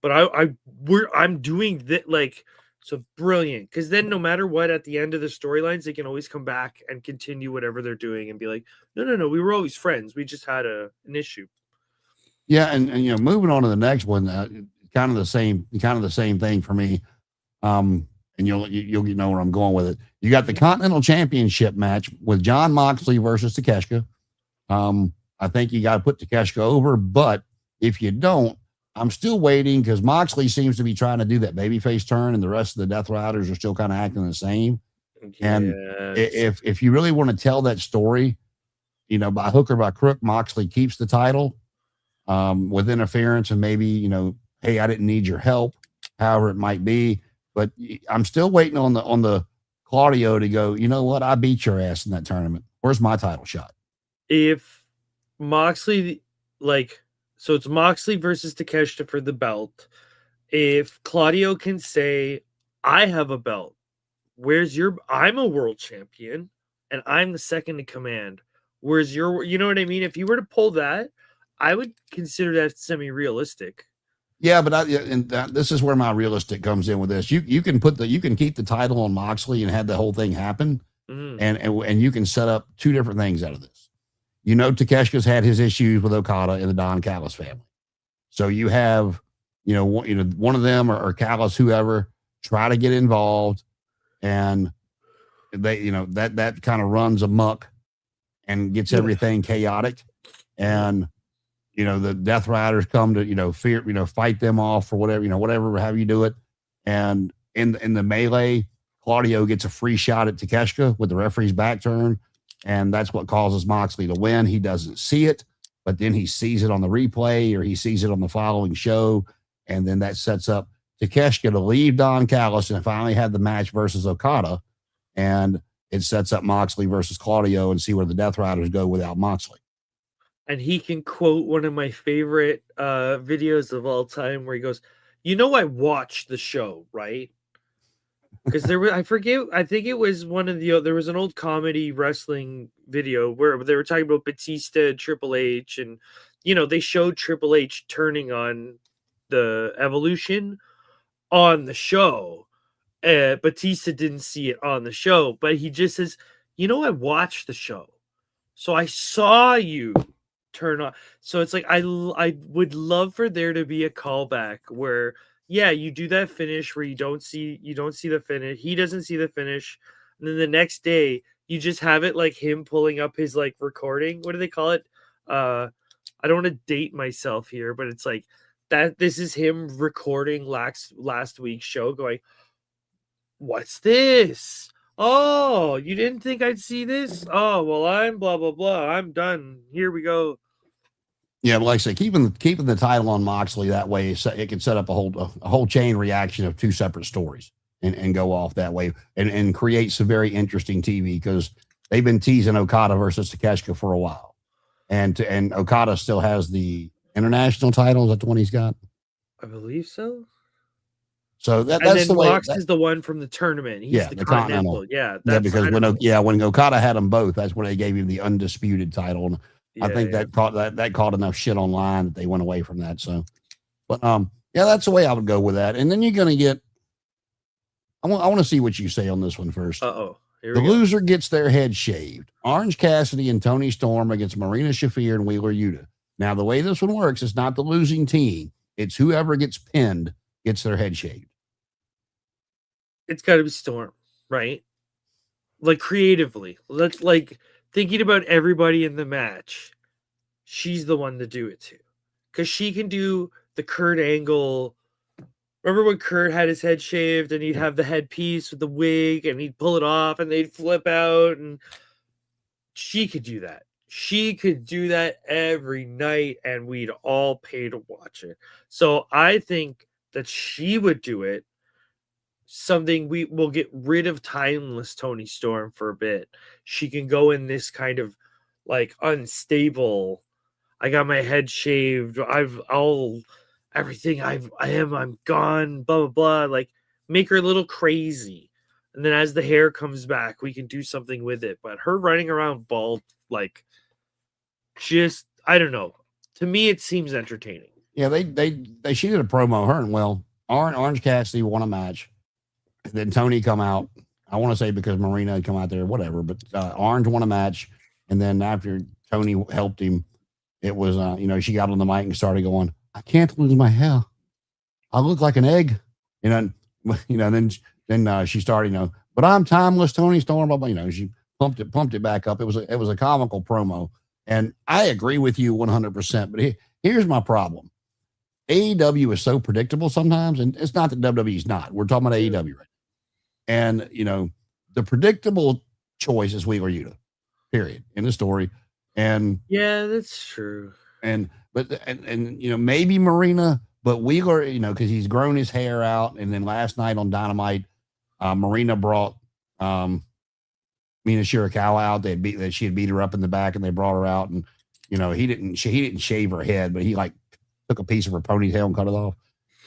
but I'm doing that. Like, so brilliant. Because then no matter what, at the end of the storylines, they can always come back and continue whatever they're doing and be like, no, we were always friends. We just had an issue. Yeah. And moving on to the next one, kind of the same thing for me. And you'll know where I'm going with it. You got the Continental Championship match with Jon Moxley versus Takeshita. I think you got to put Takeshita over, but if you don't, I'm still waiting because Moxley seems to be trying to do that babyface turn, and the rest of the Death Riders are still kind of acting the same. Yes. And if you really want to tell that story, by hook or by crook, Moxley keeps the title with interference, and maybe hey, I didn't need your help, however it might be. But I'm still waiting on the Claudio to go, you know what? I beat your ass in that tournament. Where's my title shot? If Moxley, so it's Moxley versus Takeshita for the belt. If Claudio can say, I have a belt, I'm a world champion and I'm the second in command. Where's you know what I mean? If you were to pull that, I would consider that semi-realistic. Yeah, but this is where my realistic comes in with this. You can keep the title on Moxley and have the whole thing happen, and you can set up two different things out of this. Takeshita's had his issues with Okada and the Don Callis family, so you have one of them or Callis, whoever, try to get involved, and they that kind of runs amok and gets everything chaotic, and the Death Riders come to, fight them off or whatever, how you do it. And in the melee, Claudio gets a free shot at Takeshita with the referee's back turn. And that's what causes Moxley to win. He doesn't see it, but then he sees it on the replay or he sees it on the following show. And then that sets up Takeshita to leave Don Callis and finally have the match versus Okada. And it sets up Moxley versus Claudio and see where the Death Riders go without Moxley. And he can quote one of my favorite videos of all time where he goes, I watched the show, right? Because there was, I think it was there was an old comedy wrestling video where they were talking about Batista and Triple H, and they showed Triple H turning on the Evolution on the show. Batista didn't see it on the show, but he just says, I watched the show. So I saw you turn on. So it's like I would love for there to be a callback where you do that finish where you don't see the finish. He doesn't see the finish, and then the next day you just have it like him pulling up his like recording. What do they call it? I don't want to date myself here, but it's like that. This is him recording last week's show, going, "What's this? Oh, you didn't think I'd see this? Oh, well, I'm blah blah blah. I'm done. Here we go." Yeah, but like I say, keeping the title on Moxley that way, it can set up a whole chain reaction of two separate stories and go off that way and create some very interesting TV because they've been teasing Okada versus Takeshita for a while, and Okada still has the international title. Is that the one he's got? I believe so. So that's the way. Mox is the one from the tournament. He's the Continental. Yeah, because when Okada had them both, that's when they gave him the undisputed title. And I think that caught enough shit online that they went away from that. So, but that's the way I would go with that. And then you're gonna get. I want to see what you say on this one first. The loser gets their head shaved. Orange Cassidy and Tony Storm against Marina Shafir and Wheeler Yuta. Now the way this one works, it's not the losing team; it's whoever gets pinned gets their head shaved. It's got to be Storm, right? Like creatively, let's like thinking about everybody in the match. She's the one to do it to, because she can do the Curt Angle. Remember when Curt had his head shaved and he'd have the headpiece with the wig and he'd pull it off and they'd flip out, and she could do that. She could do that every night and we'd all pay to watch it. So I think that she would do it. Something we will get rid of timeless Tony Storm for a bit. She can go in this kind of like unstable. I got my head shaved. I'm gone. Blah blah blah. Like make her a little crazy, and then as the hair comes back, we can do something with it. But her running around bald, like, just I don't know. To me, it seems entertaining. Yeah, she did a promo. Her and Orange Cassidy won a match. And then Tony come out. I want to say because Marina had come out there, whatever. But Orange won a match, and then after Tony helped him, it was she got on the mic and started going, "I can't lose my hair. I look like an egg." Then she started, but I'm timeless Tony Storm. Blah, blah, she pumped it back up. It was a comical promo, and I agree with you 100%. But here's my problem. AEW is so predictable sometimes, and it's not that WWE's not. We're talking about AEW right now. And, the predictable choice is Wheeler Yuta, period, in the story. And yeah, that's true. And maybe Marina, but Wheeler, because he's grown his hair out. And then last night on Dynamite, Marina brought Mina Shirakawa out. She had beat her up in the back, and they brought her out. And he didn't shave her head, but he like took a piece of her ponytail and cut it off.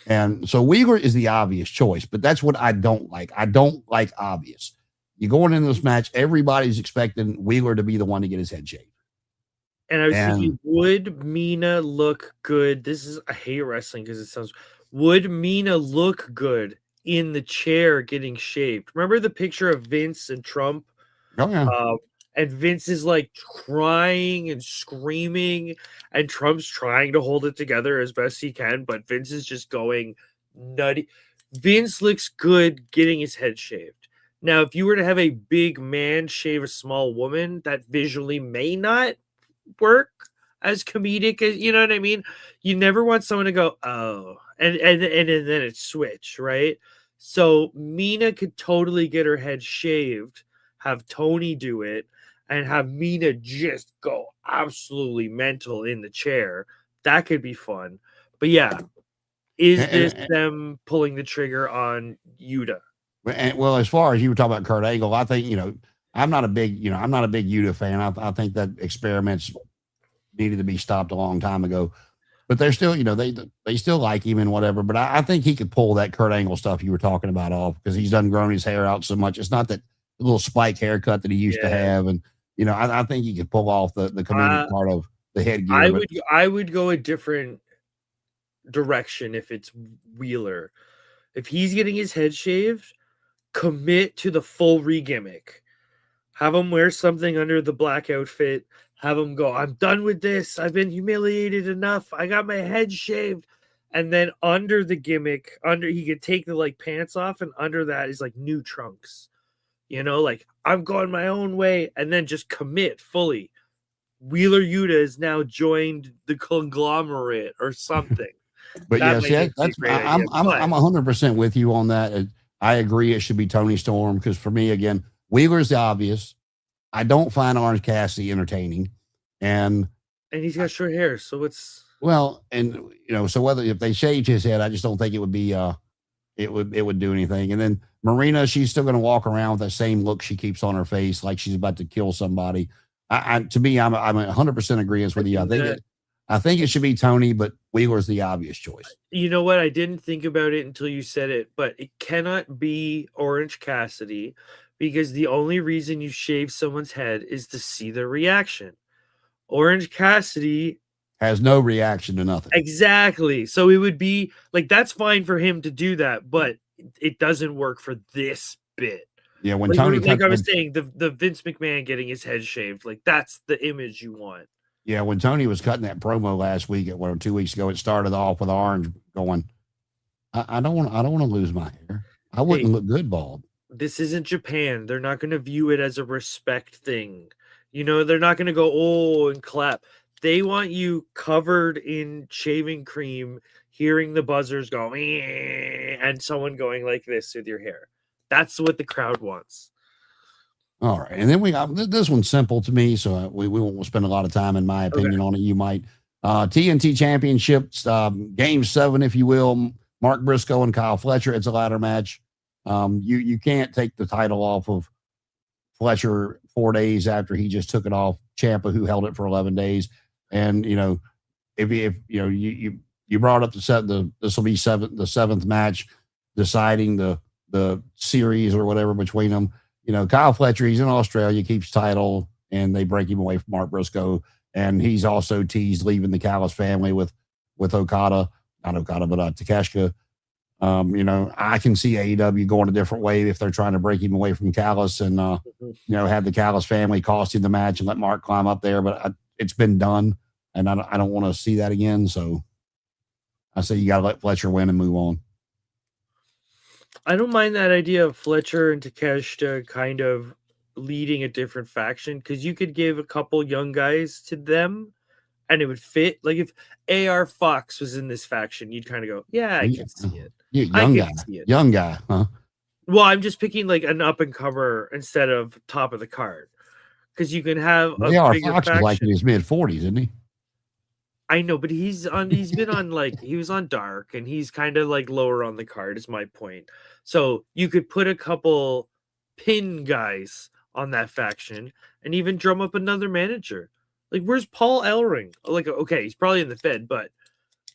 And so Wheeler is the obvious choice, but that's what I don't like. I don't like obvious. You're going into this match, everybody's expecting Wheeler to be the one to get his head shaved. And I was thinking, would Mina look good? I hate wrestling because it sounds. Would Mina look good in the chair getting shaved? Remember the picture of Vince and Trump? Oh yeah. And Vince is like crying and screaming, and Trump's trying to hold it together as best he can, but Vince is just going nutty. Vince looks good getting his head shaved. Now, if you were to have a big man shave a small woman, that visually may not work as comedic as, you know what I mean? You never want someone to go, oh, and then it switch, right? So Mina could totally get her head shaved, have Tony do it, and have Mina just go absolutely mental in the chair. That could be fun. But yeah, is this them pulling the trigger on Yuta? And, well, as far as you were talking about Curt Angle, I think, I'm not a big Yuta fan. I think that experiments needed to be stopped a long time ago. But they're still, they still like him and whatever. But I think he could pull that Curt Angle stuff you were talking about off because he's done grown his hair out so much. It's not that little spike haircut that he used to have. And, I think he could pull off the comedic part of the headgear. I would go a different direction if it's Wheeler. If he's getting his head shaved, commit to the full re-gimmick. Have him wear something under the black outfit. have him go, I'm done with this. I've been humiliated enough. I got my head shaved. And then under the gimmick, he could take the like pants off, and under that is like new trunks. You know, like I'm going my own way, and then just commit fully. Wheeler Yuta has now joined the conglomerate or something. But That yes, might be a great idea, I'm 100% with you on that. I agree. It should be Tony Storm because for me, again, Wheeler's the obvious. I don't find Orange Cassidy entertaining, and he's got short hair, so it's and so whether if they shaved his head, I just don't think it would be it would do anything. And then Marina, she's still going to walk around with that same look she keeps on her face, like she's about to kill somebody. To me, I'm 100% agreeance with you. I think it should be Tony, but Wheeler's the obvious choice. You know what? I didn't think about it until you said it, but it cannot be Orange Cassidy because the only reason you shave someone's head is to see the reaction. Orange Cassidy has no reaction to nothing. Exactly. So it would be like, that's fine for him to do that, but it doesn't work for this bit. Yeah, when like, Tony, like I was saying, the Vince McMahon getting his head shaved, like that's the image you want. Yeah, when Tony was cutting that promo last week, 2 weeks ago, it started off with Orange going, "I don't want to lose my hair. I wouldn't look good bald." This isn't Japan. They're not going to view it as a respect thing. They're not going to go, oh, and clap. They want you covered in shaving cream, hearing the buzzers go, and someone going like this with your hair. That's what the crowd wants. All right. And then we got this one's simple to me, so we won't spend a lot of time, in my opinion, on it. You might. TNT Championships, Game 7, if you will. Mark Briscoe and Kyle Fletcher. It's a ladder match. You can't take the title off of Fletcher 4 days after he just took it off Ciampa, who held it for 11 days. And if you brought up this will be the seventh match deciding the series or whatever between them. Kyle Fletcher, he's in Australia, keeps title, and they break him away from Mark Briscoe. And he's also teased leaving the Callis family with Okada, not Okada, but Takeshita. I can see AEW going a different way if they're trying to break him away from Callis and, have the Callis family cost him the match and let Mark climb up there. But it's been done, and I don't want to see that again. So I say you got to let Fletcher win and move on. I don't mind that idea of Fletcher and Takeshita kind of leading a different faction, because you could give a couple young guys to them and it would fit. Like if AR Fox was in this faction, you'd kind of go, yeah, I can see it. Young guy, huh? Well, I'm just picking like an up and comer instead of top of the card, because you can have AR Fox is like in his mid 40s, isn't he? I know, but he's been on like, he was on Dark, and he's kind of like lower on the card is my point. So you could put a couple pin guys on that faction and even drum up another manager. Like, where's Paul Ellering? Like, okay, he's probably in the Fed, but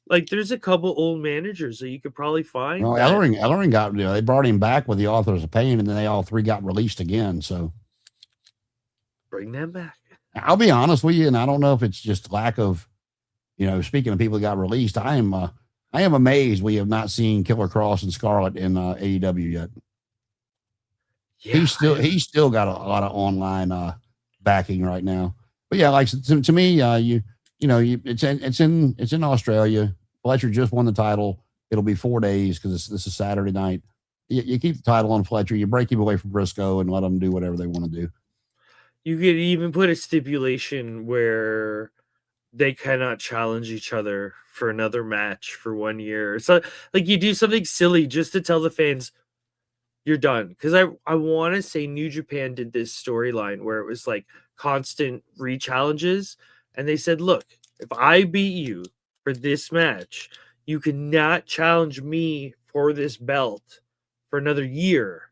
like, there's a couple old managers that you could probably find. Well, Ellering got, they brought him back with the Authors of Pain, and then they all three got released again. So bring them back. I'll be honest with you, and I don't know if it's just lack of, speaking of people that got released, I am amazed we have not seen Killer Cross and Scarlett in AEW yet. Yeah, he's still got a lot of online backing right now. But yeah, like to me, it's in Australia. Fletcher just won the title. It'll be 4 days because this is Saturday night. You keep the title on Fletcher. You break him away from Briscoe and let them do whatever they want to do. You could even put a stipulation where they cannot challenge each other for another match for 1 year. So like you do something silly just to tell the fans you're done. Because I want to say New Japan did this storyline where it was like constant re-challenges. And they said, look, if I beat you for this match, you cannot challenge me for this belt for another year.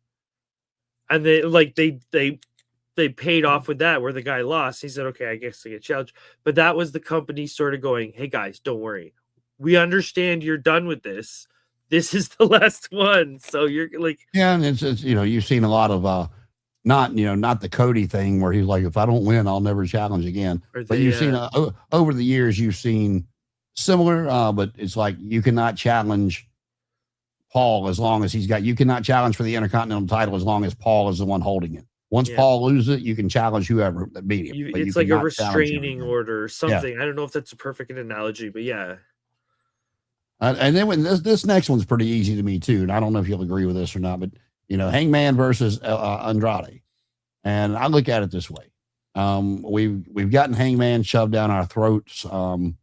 And they paid off with that, where the guy lost. He said, okay, I guess I get challenged. But that was the company sort of going, hey guys, don't worry. We understand you're done with this. This is the last one. So you're like, yeah. And it's you've seen a lot of, not the Cody thing where he's like, if I don't win, I'll never challenge again. But you've seen over the years, you've seen similar, but it's like, you cannot challenge Paul as long as you cannot challenge for the Intercontinental title as long as Paul is the one holding it. Once Paul loses it, you can challenge whoever that beat him. It's like a restraining order or something. Yeah. I don't know if that's a perfect analogy, but yeah. And then when this next one's pretty easy to me too, and I don't know if you'll agree with this or not, but Hangman versus Andrade, and I look at it this way: we've gotten Hangman shoved down our throats, in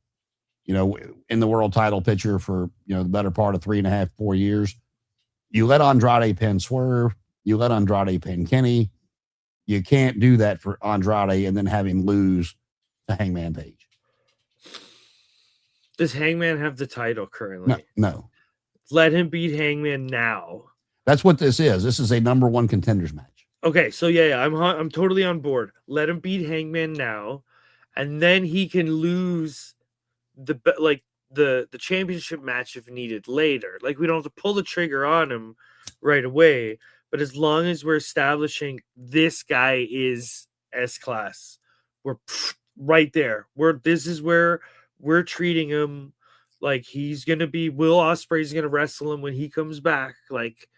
the world title picture for the better part of 3.5, 4 years. You let Andrade pin Swerve, you let Andrade pin Kenny. You can't do that for Andrade and then have him lose to Hangman Page. Does Hangman have the title currently? No. Let him beat Hangman now. That's what this is. This is a number one contenders match. Okay, so yeah, I'm totally on board. Let him beat Hangman now, and then he can lose the championship match if needed later. Like, we don't have to pull the trigger on him right away. But as long as we're establishing this guy is S-class, we're right there. This is where we're treating him like he's going to be Will Ospreay's going to wrestle him when he comes back. Like,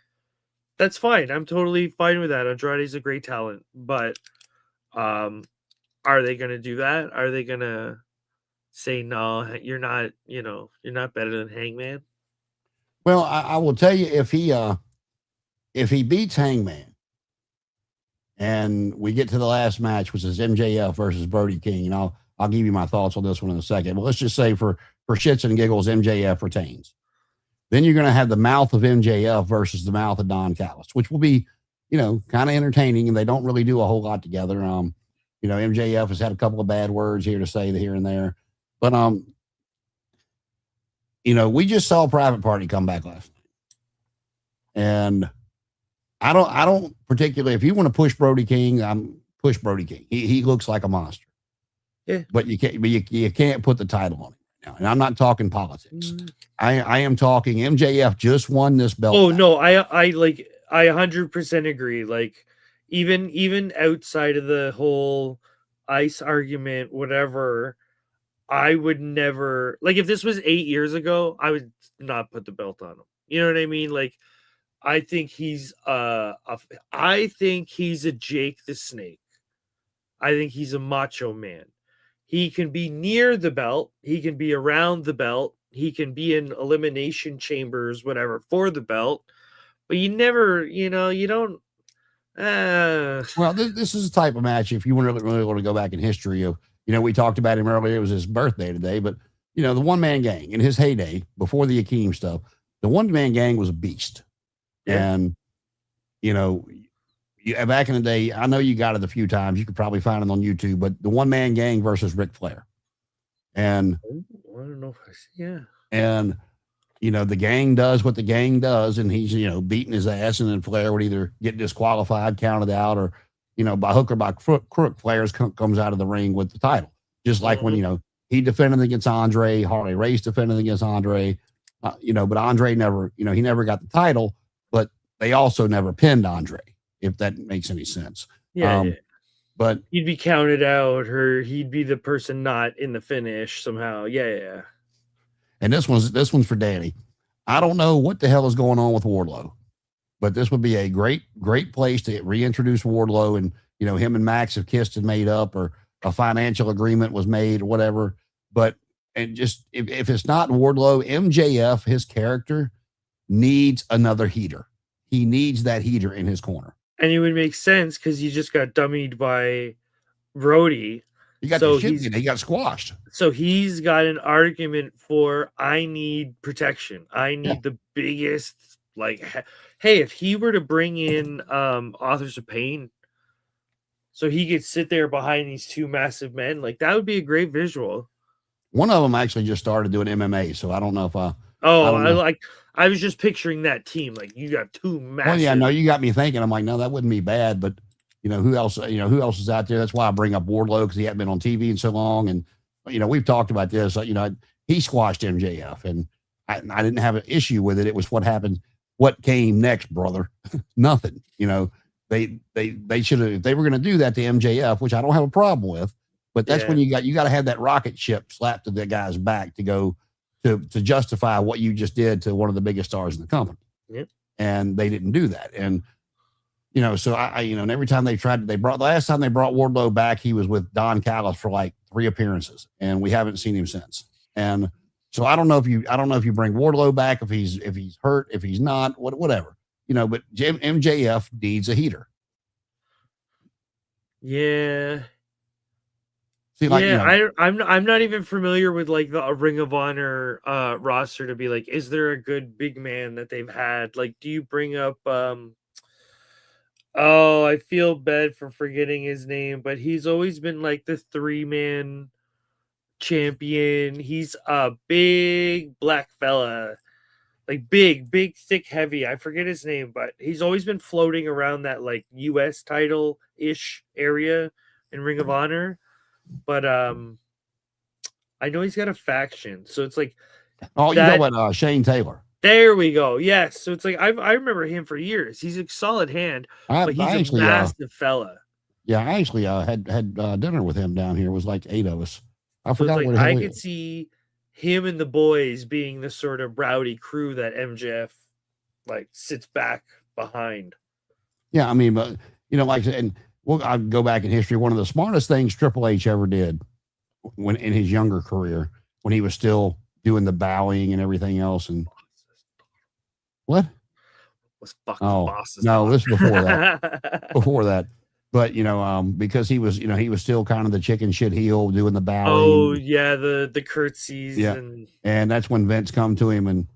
that's fine. I'm totally fine with that. Andrade's a great talent. But are they going to do that? Are they going to say, no, you're not better than Hangman? Well, I will tell you, if he beats Hangman and we get to the last match, which is MJF versus Brody King, and I'll give you my thoughts on this one in a second. But let's just say for shits and giggles, MJF retains. Then you're going to have the mouth of MJF versus the mouth of Don Callis, which will be, kind of entertaining, and they don't really do a whole lot together. MJF has had a couple of bad words here to say here and there. But, we just saw Private Party come back last night. And I don't particularly, if you want to push Brody King, push Brody King. He looks like a monster. Yeah. But you can't put the title on him now. And I'm not talking politics. I am talking MJF just won this belt. Oh, no, I 100% agree. Like, even outside of the whole ICE argument, whatever, I would never, like, if this was 8 years ago, I would not put the belt on him. You know what I mean? Like, I think he's a Jake the Snake. I think he's a macho man. He can be near the belt. He can be around the belt. He can be in elimination chambers, whatever, for the belt. But you never, you don't. Well, this is a type of match. If you really want to go back in history of, we talked about him earlier. It was his birthday today, but the one man gang in his heyday before the Akeem stuff, the one man gang was a beast. Yeah. And, back in the day, I know you got it a few times. You could probably find it on YouTube, but the one man gang versus Ric Flair. And I don't know if I see, yeah. And, the gang does what the gang does, and he's, beating his ass, and then Flair would either get disqualified, counted out, or, by hook or by crook, Flair comes out of the ring with the title. Just like when, he defended against Andre, Harley Race defended against Andre, but Andre never, he never got the title, but they also never pinned Andre, if that makes any sense. Yeah. But he'd be counted out, or he'd be the person not in the finish somehow. Yeah. And this one's for Danny. I don't know what the hell is going on with Wardlow, but this would be a great place to reintroduce Wardlow, and him and Max have kissed and made up, or a financial agreement was made, or whatever. But just if it's not Wardlow, MJF, his character needs another heater. He needs that heater in his corner. And it would make sense because he just got dummied by Brody. He got he got squashed. So he's got an argument for, I need protection. I need the biggest, like, hey, if he were to bring in Authors of Pain, so he could sit there behind these two massive men, like, that would be a great visual. One of them actually just started doing MMA, so I don't know if I was just picturing that team. Like, you got two massive. Well, yeah, no, you got me thinking. I'm like, no, that wouldn't be bad, but who else is out there? That's why I bring up Wardlow, because he hadn't been on TV in so long. And, we've talked about this, he squashed MJF, and I didn't have an issue with it. It was what happened. What came next, brother? Nothing. They should have, if they were going to do that to MJF, which I don't have a problem with, but that's when you got to have that rocket ship slapped to the guy's back to go to justify what you just did to one of the biggest stars in the company. Yep. And they didn't do that. And So and every time they brought the last time they brought Wardlow back, he was with Don Callis for like 3 appearances, and we haven't seen him since. And so I don't know if you bring Wardlow back, if he's hurt, if he's not, whatever, but MJF needs a heater. Yeah. See, I'm not even familiar with like the Ring of Honor roster to be like, is there a good big man that they've had? Like, do you bring up oh, I feel bad for forgetting his name, but he's always been like the 3-man champion. He's a big black fella, like big, thick, heavy. I forget his name, but he's always been floating around that like US title ish area in Ring of Honor. But I know he's got a faction, so it's like, oh, you know what, Shane Taylor. There we go. Yes, so it's like I remember him for years. He's a solid hand, but he's a massive fella. Yeah, I actually had dinner with him down here. It was like 8 of us. I forgot like, what I could see him and the boys being the sort of rowdy crew that MJF like sits back behind. Yeah, I mean, but like, and I'll go back in history. One of the smartest things Triple H ever did when in his younger career, when he was still doing the bowing and everything else, and what was fucking bosses? No, this is before that. Before that. But because he was still kind of the chicken shit heel doing the bowing. Oh yeah, the curtsies. Yeah, and that's when Vince come to him and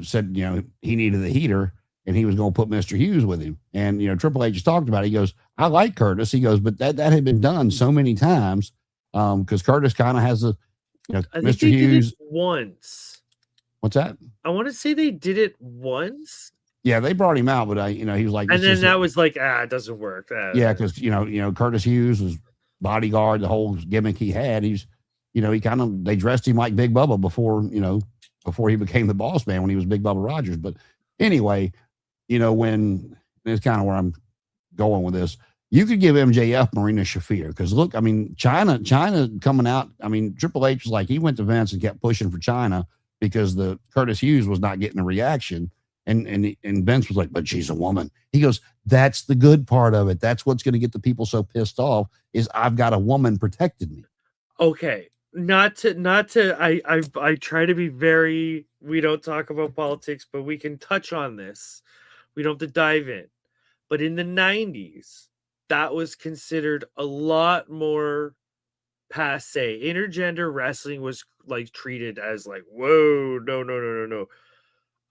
said he needed the heater and he was going to put Mr. Hughes with him. And Triple H talked about it. He goes, I like Curtis. He goes, but that had been done so many times because Curtis kind of has a Mr. Hughes did it once. What's that? I want to say they did it once. Yeah, they brought him out, but he was like, and then that was like, it doesn't work. Yeah, because Curtis Hughes was bodyguard, the whole gimmick he had. He's, they dressed him like Big Bubba before he became the boss man when he was Big Bubba Rogers. But anyway, when it's kind of where I'm going with this, you could give MJF Marina Shafir because look, I mean, China coming out. I mean, Triple H was like he went to Vince and kept pushing for China because the Curtis Hughes was not getting a reaction. And Vince was like, but she's a woman. He goes, that's the good part of it. That's what's going to get the people so pissed off is I've got a woman protecting me. Okay. Not to I try to be very, we don't talk about politics, but we can touch on this. We don't have to dive in. But in the 90s, that was considered a lot more passe. Intergender wrestling was like treated as like, whoa, no.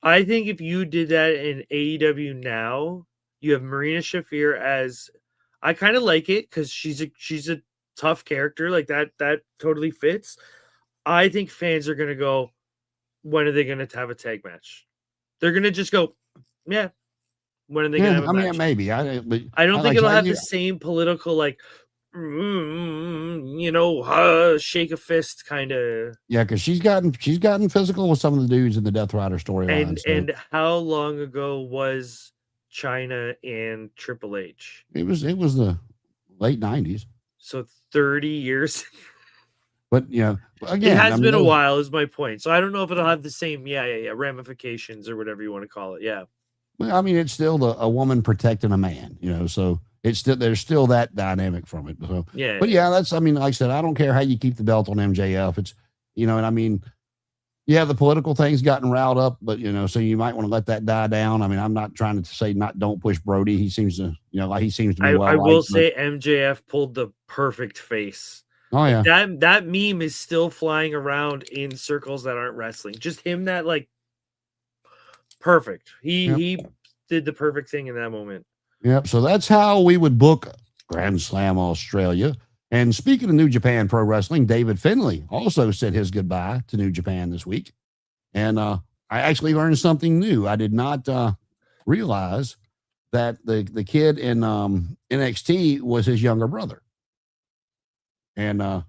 I think if you did that in AEW now, you have Marina Shafir as, I kind of like it because she's a tough character, like that totally fits. I think fans are gonna go, when are they gonna have a tag match? They're gonna just go, yeah. When are they gonna have a match? Mean, maybe. I don't think it'll have the same political like shake a fist kind of. Yeah, because she's gotten physical with some of the dudes in the Death Rider storyline. And how long ago was China and Triple H? It was the late 90s. So 30 years. But again, it has been a while, is my point. So I don't know if it'll have the same ramifications or whatever you want to call it. Yeah. Well, I mean, it's still a woman protecting a man, so it's still, there's still that dynamic from it. So, yeah. But that's, I mean, like I said, I don't care how you keep the belt on MJF. It's, and I mean, yeah, the political thing's gotten riled up, but so you might want to let that die down. I mean, I'm not trying to say don't push Brody. He seems to, like he seems to be I will say MJF pulled the perfect face. Oh yeah. That meme is still flying around in circles that aren't wrestling. Just him that like perfect. He did the perfect thing in that moment. Yep. So that's how we would book Grand Slam Australia. And speaking of New Japan Pro Wrestling, David Finlay also said his goodbye to New Japan this week. And I actually learned something new. I did not realize that the kid in NXT was his younger brother. And, that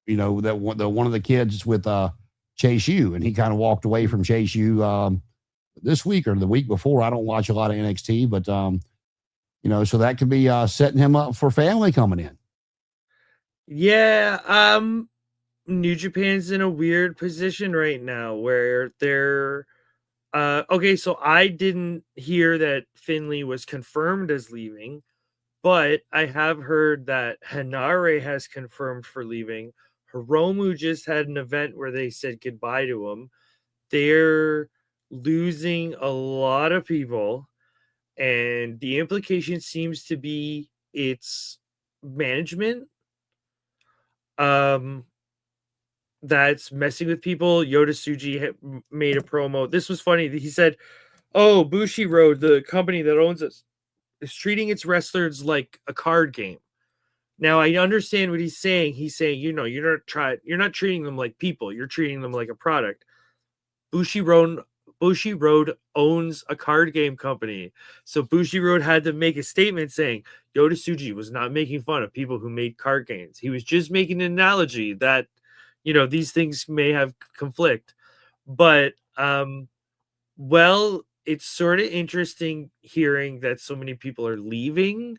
one of the kids with Chase U, and he kind of walked away from Chase U this week or the week before. I don't watch a lot of NXT, but, so that could be setting him up for family coming in. Yeah, New Japan's in a weird position right now where they're Okay, so I didn't hear that Finlay was confirmed as leaving, but I have heard that Hanare has confirmed for leaving. Hiromu just had an event where they said goodbye to him. They're losing a lot of people, and the implication seems to be it's management that's messing with people. Yoda Tsuji made a promo. This was funny. He said, "Oh, Bushi Road, the company that owns us, is treating its wrestlers like a card game." Now I understand what he's saying. He's saying, you're not treating them like people. You're treating them like a product. Bushi Road owns a card game company. So Bushi Road had to make a statement saying Yoda Tsuji was not making fun of people who made card games. He was just making an analogy that, these things may have conflict. But, well, it's sort of interesting hearing that so many people are leaving.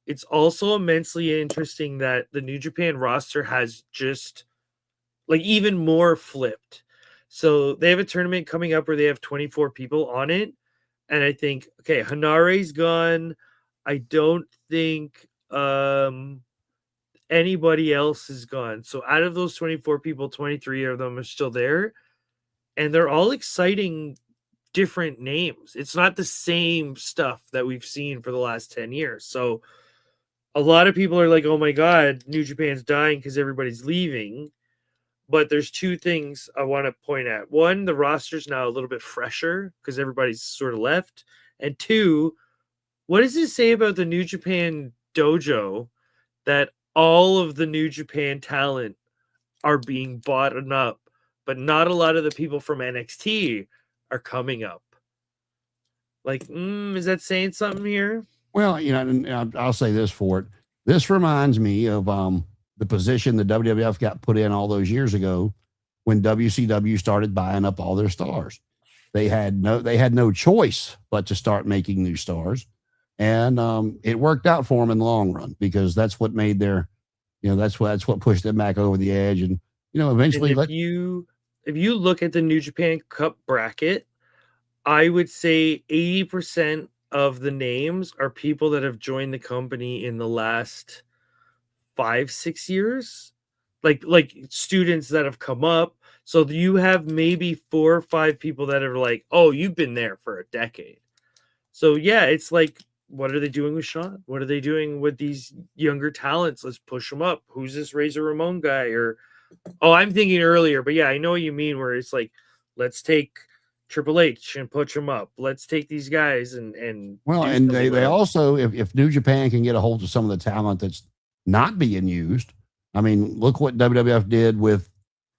It's also immensely interesting that the New Japan roster has just even more flipped. So they have a tournament coming up where they have 24 people on it. And I think, okay, Hanare's gone. I don't think anybody else is gone. So out of those 24 people, 23 of them are still there. And they're all exciting different names. It's not the same stuff that we've seen for the last 10 years. So a lot of people are like, oh my God, New Japan's dying because everybody's leaving. But there's two things I want to point at. One, the roster's now a little bit fresher because everybody's sort of left. And two, what does it say about the New Japan dojo that all of the New Japan talent are being bought up, but not a lot of the people from NXT are coming up? Is that saying something here? Well, I'll say this for it. This reminds me of the position the WWF got put in all those years ago when WCW started buying up all their stars. They had no choice but to start making new stars, and it worked out for them in the long run because that's what made their, that's what pushed them back over the edge, and eventually. And if you look at the New Japan Cup bracket, I would say 80% of the names are people that have joined the company in the last 5-6 years, like students that have come up. So you have maybe 4 or 5 people that are like, oh, you've been there for a decade. So yeah, it's like, what are they doing with Sean? What are they doing with these younger talents? Let's push them up. Who's this Razor Ramon guy? Or, oh, I'm thinking earlier, but yeah, I know what you mean, where it's like, let's take Triple H and push them up. Let's take these guys and well, and they also, if New Japan can get a hold of some of the talent that's not being used. I mean, look what WWF did with,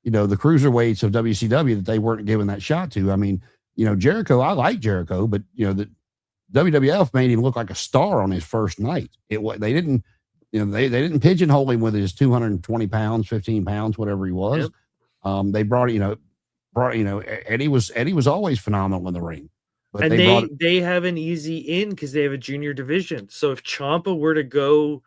the cruiserweights of WCW that they weren't given that shot to. I mean, Jericho, I like Jericho, but the WWF made him look like a star on his first night. They didn't pigeonhole him with his 220 pounds, 15 pounds, whatever he was. Yep. They brought Eddie was always phenomenal in the ring. But they have an easy in because they have a junior division. So if Ciampa were to go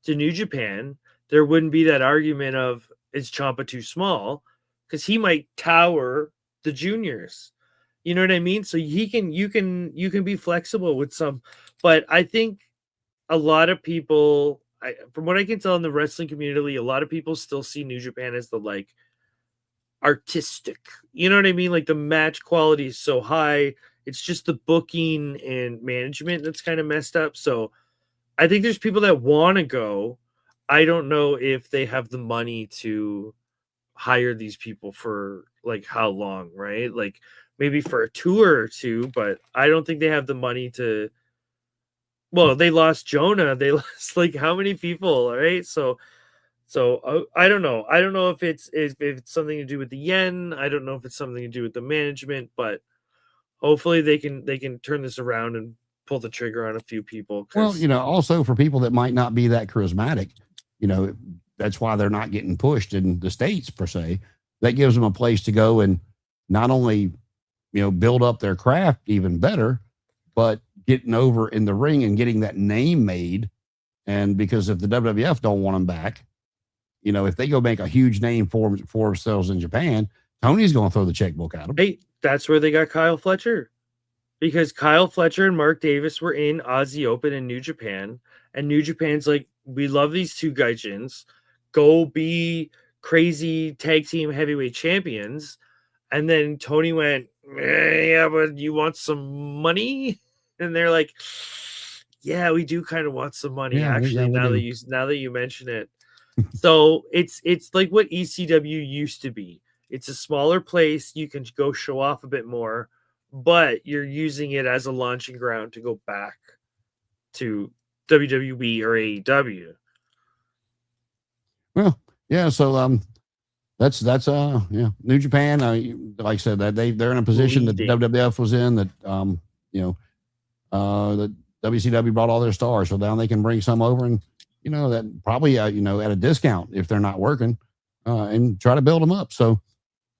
to New Japan, there wouldn't be that argument of, is Ciampa too small? Because he might tower the juniors. You know what I mean? So you can be flexible with some, but I think a lot of people, from what I can tell in the wrestling community, a lot of people still see New Japan as the artistic. You know what I mean? Like the match quality is so high. It's just the booking and management that's kind of messed up. So I think there's people that want to go. I don't know if they have the money to hire these people for how long, right? Maybe for a tour or two, but I don't think they have the money to. Well, they lost Jonah. They lost how many people, right? So I don't know. I don't know if it's something to do with the yen. I don't know if it's something to do with the management, but hopefully they can turn this around and pull the trigger on a few people. Well, also for people that might not be that charismatic, that's why they're not getting pushed in the States per se. That gives them a place to go and not only, build up their craft even better, but getting over in the ring and getting that name made. And because if the WWF don't want them back, if they go make a huge name for themselves in Japan, Tony's going to throw the checkbook at him. Hey, that's where they got Kyle Fletcher. Because Kyle Fletcher and Mark Davis were in Aussie Open in New Japan. And New Japan's like, we love these two gaijins. Go be crazy tag team heavyweight champions. And then Tony went, yeah, but you want some money? And they're like, yeah, we do kind of want some money, actually, now that you mention it. So it's like what ECW used to be. It's a smaller place. You can go show off a bit more, but you're using it as a launching ground to go back to WWE or AEW. Well, yeah. So that's New Japan. Like I said, that they're in a position that WWF was in, that that WCW brought all their stars, so now they can bring some over, and that probably at a discount if they're not working, and try to build them up. So.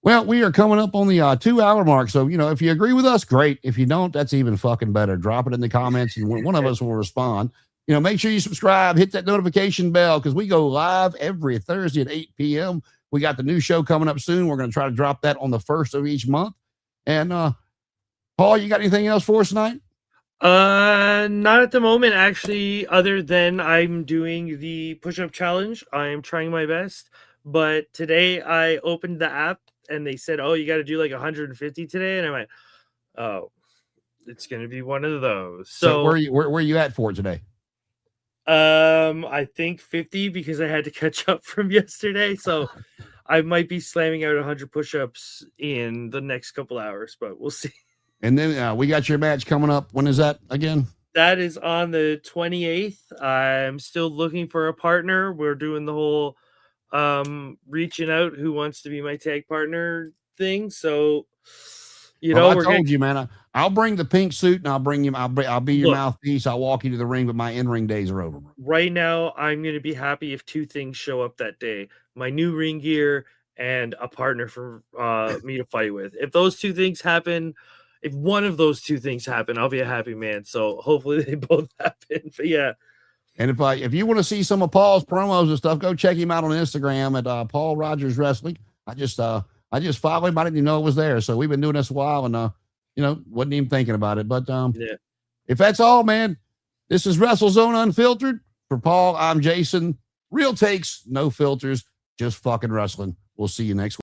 Well, we are coming up on the 2-hour mark. So, if you agree with us, great. If you don't, that's even fucking better. Drop it in the comments and one of us will respond. Make sure you subscribe, hit that notification bell, because we go live every Thursday at 8 p.m. We got the new show coming up soon. We're going to try to drop that on the 1st of each month. And Paul, you got anything else for us tonight? Not at the moment, actually, other than I'm doing the push-up challenge. I am trying my best. But today I opened the app and they said, oh, you got to do like 150 today. And I went, oh, it's going to be one of those. So where are you at for it today? I think 50, because I had to catch up from yesterday. So I might be slamming out 100 push-ups in the next couple hours, but we'll see. And then we got your match coming up. When is that again? That is on the 28th. I'm still looking for a partner. We're doing the whole reaching out who wants to be my tag partner thing. So I told you, man, I'll bring the pink suit and I'll bring you. I'll be your mouthpiece. I'll walk you to the ring, but my in-ring days are over. Right now, I'm going to be happy if 2 things show up that day: my new ring gear and a partner for me to fight with. If those 2 things happen, if one of those 2 things happen, I'll be a happy man. So hopefully they both happen. But yeah. And if you want to see some of Paul's promos and stuff, go check him out on Instagram at Paul Rogers Wrestling. I just followed him. I didn't even know it was there. So we've been doing this a while, and wasn't even thinking about it. But if that's all, man, this is WrestleZone Unfiltered. For Paul, I'm Jason. Real takes, no filters, just fucking wrestling. We'll see you next week.